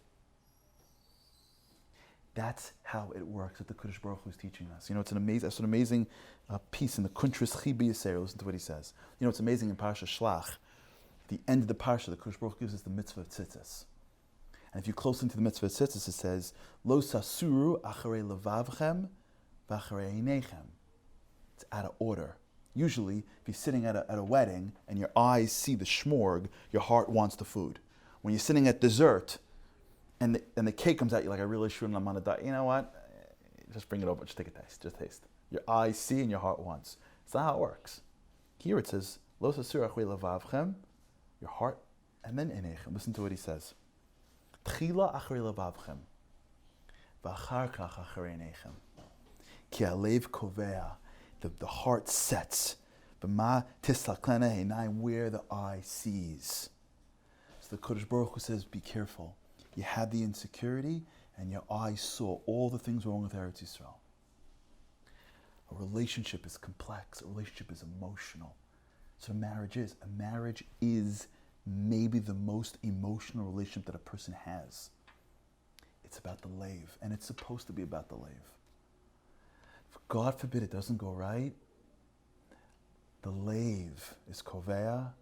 That's how it works that the Kodesh Baruch Hu is teaching us. You know, it's an amazing piece in the Kuntris Chibi Yisrael. Listen to what he says. You know, it's amazing in Parsha Shlach. At the end of the Parsha, the Kodesh Baruch Hu gives us the mitzvah of tzitzis. And if you close into the mitzvah of tzitzis, it says, Lo sasuru acharei levavchem v'acharei einechem. It's out of order. Usually, if you're sitting at a wedding and your eyes see the shmorg, your heart wants the food. When you're sitting at dessert and the cake comes out, you're like, I really shouldn't, I'm on a diet. You know what? Just bring it over, just take a taste, just taste. Your eyes see and your heart wants. It's not how it works. Here it says, Lo sasur acharei levavchem, your heart, and then einechem. Listen to what he says. Tchila acharei levavchem, v'achar kach acharei einechem. Ki alev kovea. The heart sets. B'ma tislaklena einayim, where the eye sees. So the Kodesh Baruch Hu says, be careful. You had the insecurity, and your eyes saw all the things wrong with Eretz Yisrael. A relationship is complex. A relationship is emotional. So a marriage is. A marriage is maybe the most emotional relationship that a person has. It's about the lave, and it's supposed to be about the lave. If God forbid it doesn't go right, The lave is kovea,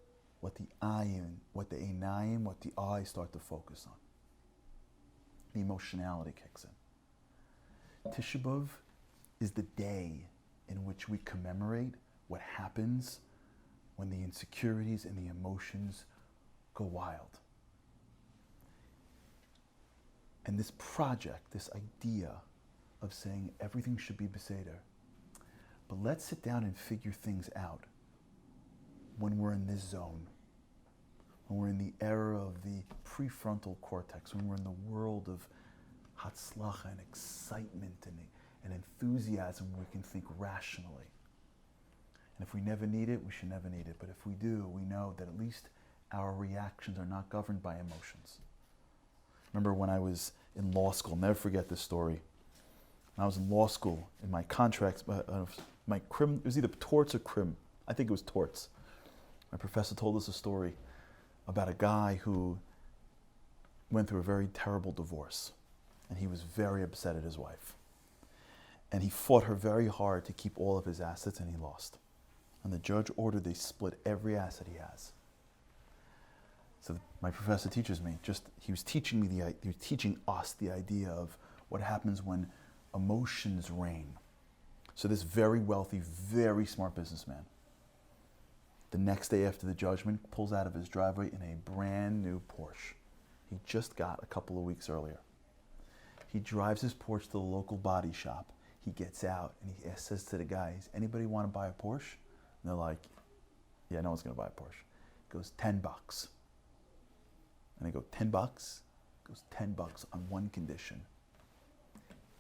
what the ayin, what the einayim, what the eyes start to focus on. The emotionality kicks in. Tisha B'Av is the day in which we commemorate what happens when the insecurities and the emotions go wild. And this project, this idea of saying everything should be beseder, but let's sit down and figure things out when we're in this zone, when we're in the era of the prefrontal cortex, when we're in the world of hatzlacha and excitement and enthusiasm, we can think rationally. And if we never need it, we should never need it. But if we do, we know that at least our reactions are not governed by emotions. Remember when I was in law school, never forget this story. When I was in law school, in my contracts, my crim, it was either torts or crim. I think it was torts. My professor told us a story about a guy who went through a very terrible divorce. And he was very upset at his wife. And he fought her very hard to keep all of his assets, and he lost. And the judge ordered they split every asset he has. So my professor teaches me, he was teaching us the idea of what happens when emotions reign. So this very wealthy, very smart businessman, the next day after the judgment, pulls out of his driveway in a brand new Porsche. He just got a couple of weeks earlier. He drives his Porsche to the local body shop. He gets out and he says to the guys, anybody want to buy a Porsche? And they're like, yeah, no one's going to buy a Porsche. He goes, $10. And they go, $10? He goes, $10 on one condition.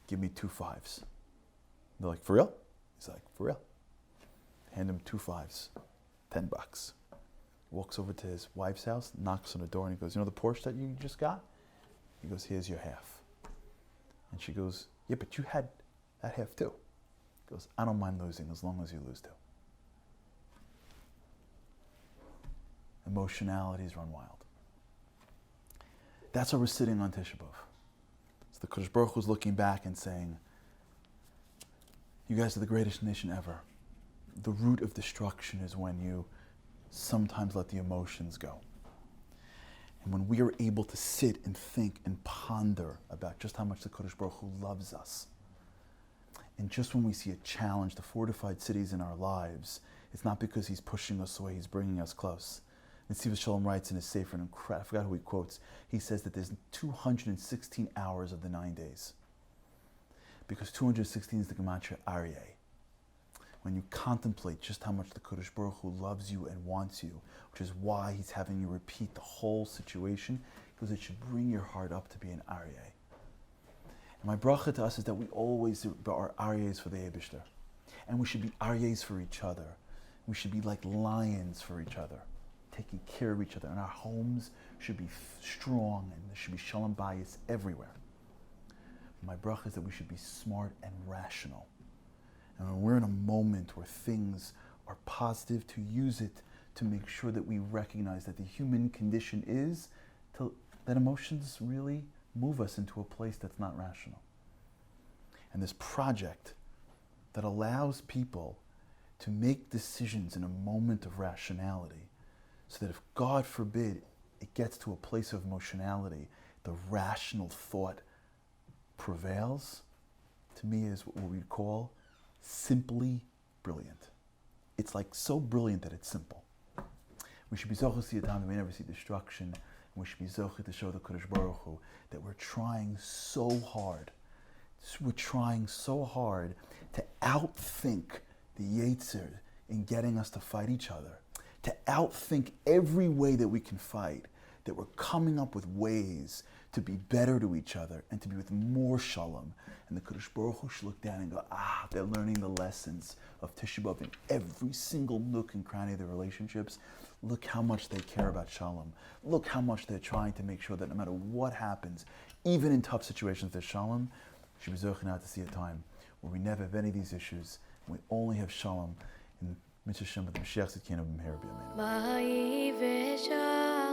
Give me 2 5s. They're like, for real? He's like, for real. Hand him 2 5s, $10. Walks over to his wife's house, knocks on the door, and he goes, you know the Porsche that you just got? He goes, here's your half. And she goes, yeah, but you had that half too. He goes, I don't mind losing as long as you lose too. Emotionalities run wild. That's why we're sitting on Tisha B'Av. So the Kodesh Baruch Hu is looking back and saying, you guys are the greatest nation ever. The root of destruction is when you sometimes let the emotions go. And when we are able to sit and think and ponder about just how much the Kodesh Baruch Hu loves us, and just when we see a challenge to fortified cities in our lives, it's not because he's pushing us away, he's bringing us close. And Steve Sholom writes in his Sefer, I forgot who he quotes, he says that there's 216 hours of the 9 days. Because 216 is the Gematria Aryeh. When you contemplate just how much the Kodesh Baruch Hu loves you and wants you, which is why he's having you repeat the whole situation, because it should bring your heart up to be an Aryeh. And my bracha to us is that we always are Aryehs for the Eibishter. And we should be Aryehs for each other. We should be like lions for each other, taking care of each other. And our homes should be strong, and there should be Sholom Bayis everywhere. My bracha is that we should be smart and rational. And when we're in a moment where things are positive, to use it to make sure that we recognize that the human condition is that emotions really move us into a place that's not rational. And this project that allows people to make decisions in a moment of rationality, so that if, God forbid, it gets to a place of emotionality, the rational thought prevails, to me is what we call simply brilliant. It's like so brilliant that it's simple. We should be zocheh to see a time that we never see destruction, and we should be zocheh to show the Kodesh Baruch Hu that we're trying so hard. We're trying so hard to outthink the Yetzer in getting us to fight each other, to outthink every way that we can fight, that we're coming up with ways to be better to each other and to be with more shalom. And the Kodesh Baruch Hu should look down and go, they're learning the lessons of Tisha B'Av in every single nook and cranny of their relationships. Look how much they care about shalom. Look how much they're trying to make sure that no matter what happens, even in tough situations, there's shalom. Should be zocheh now to see a time where we never have any of these issues, and we only have shalom in Mitzvah Shem, but the Mashiach Tzidkenu b'mehera b'yameinu. Boi B'Sholom,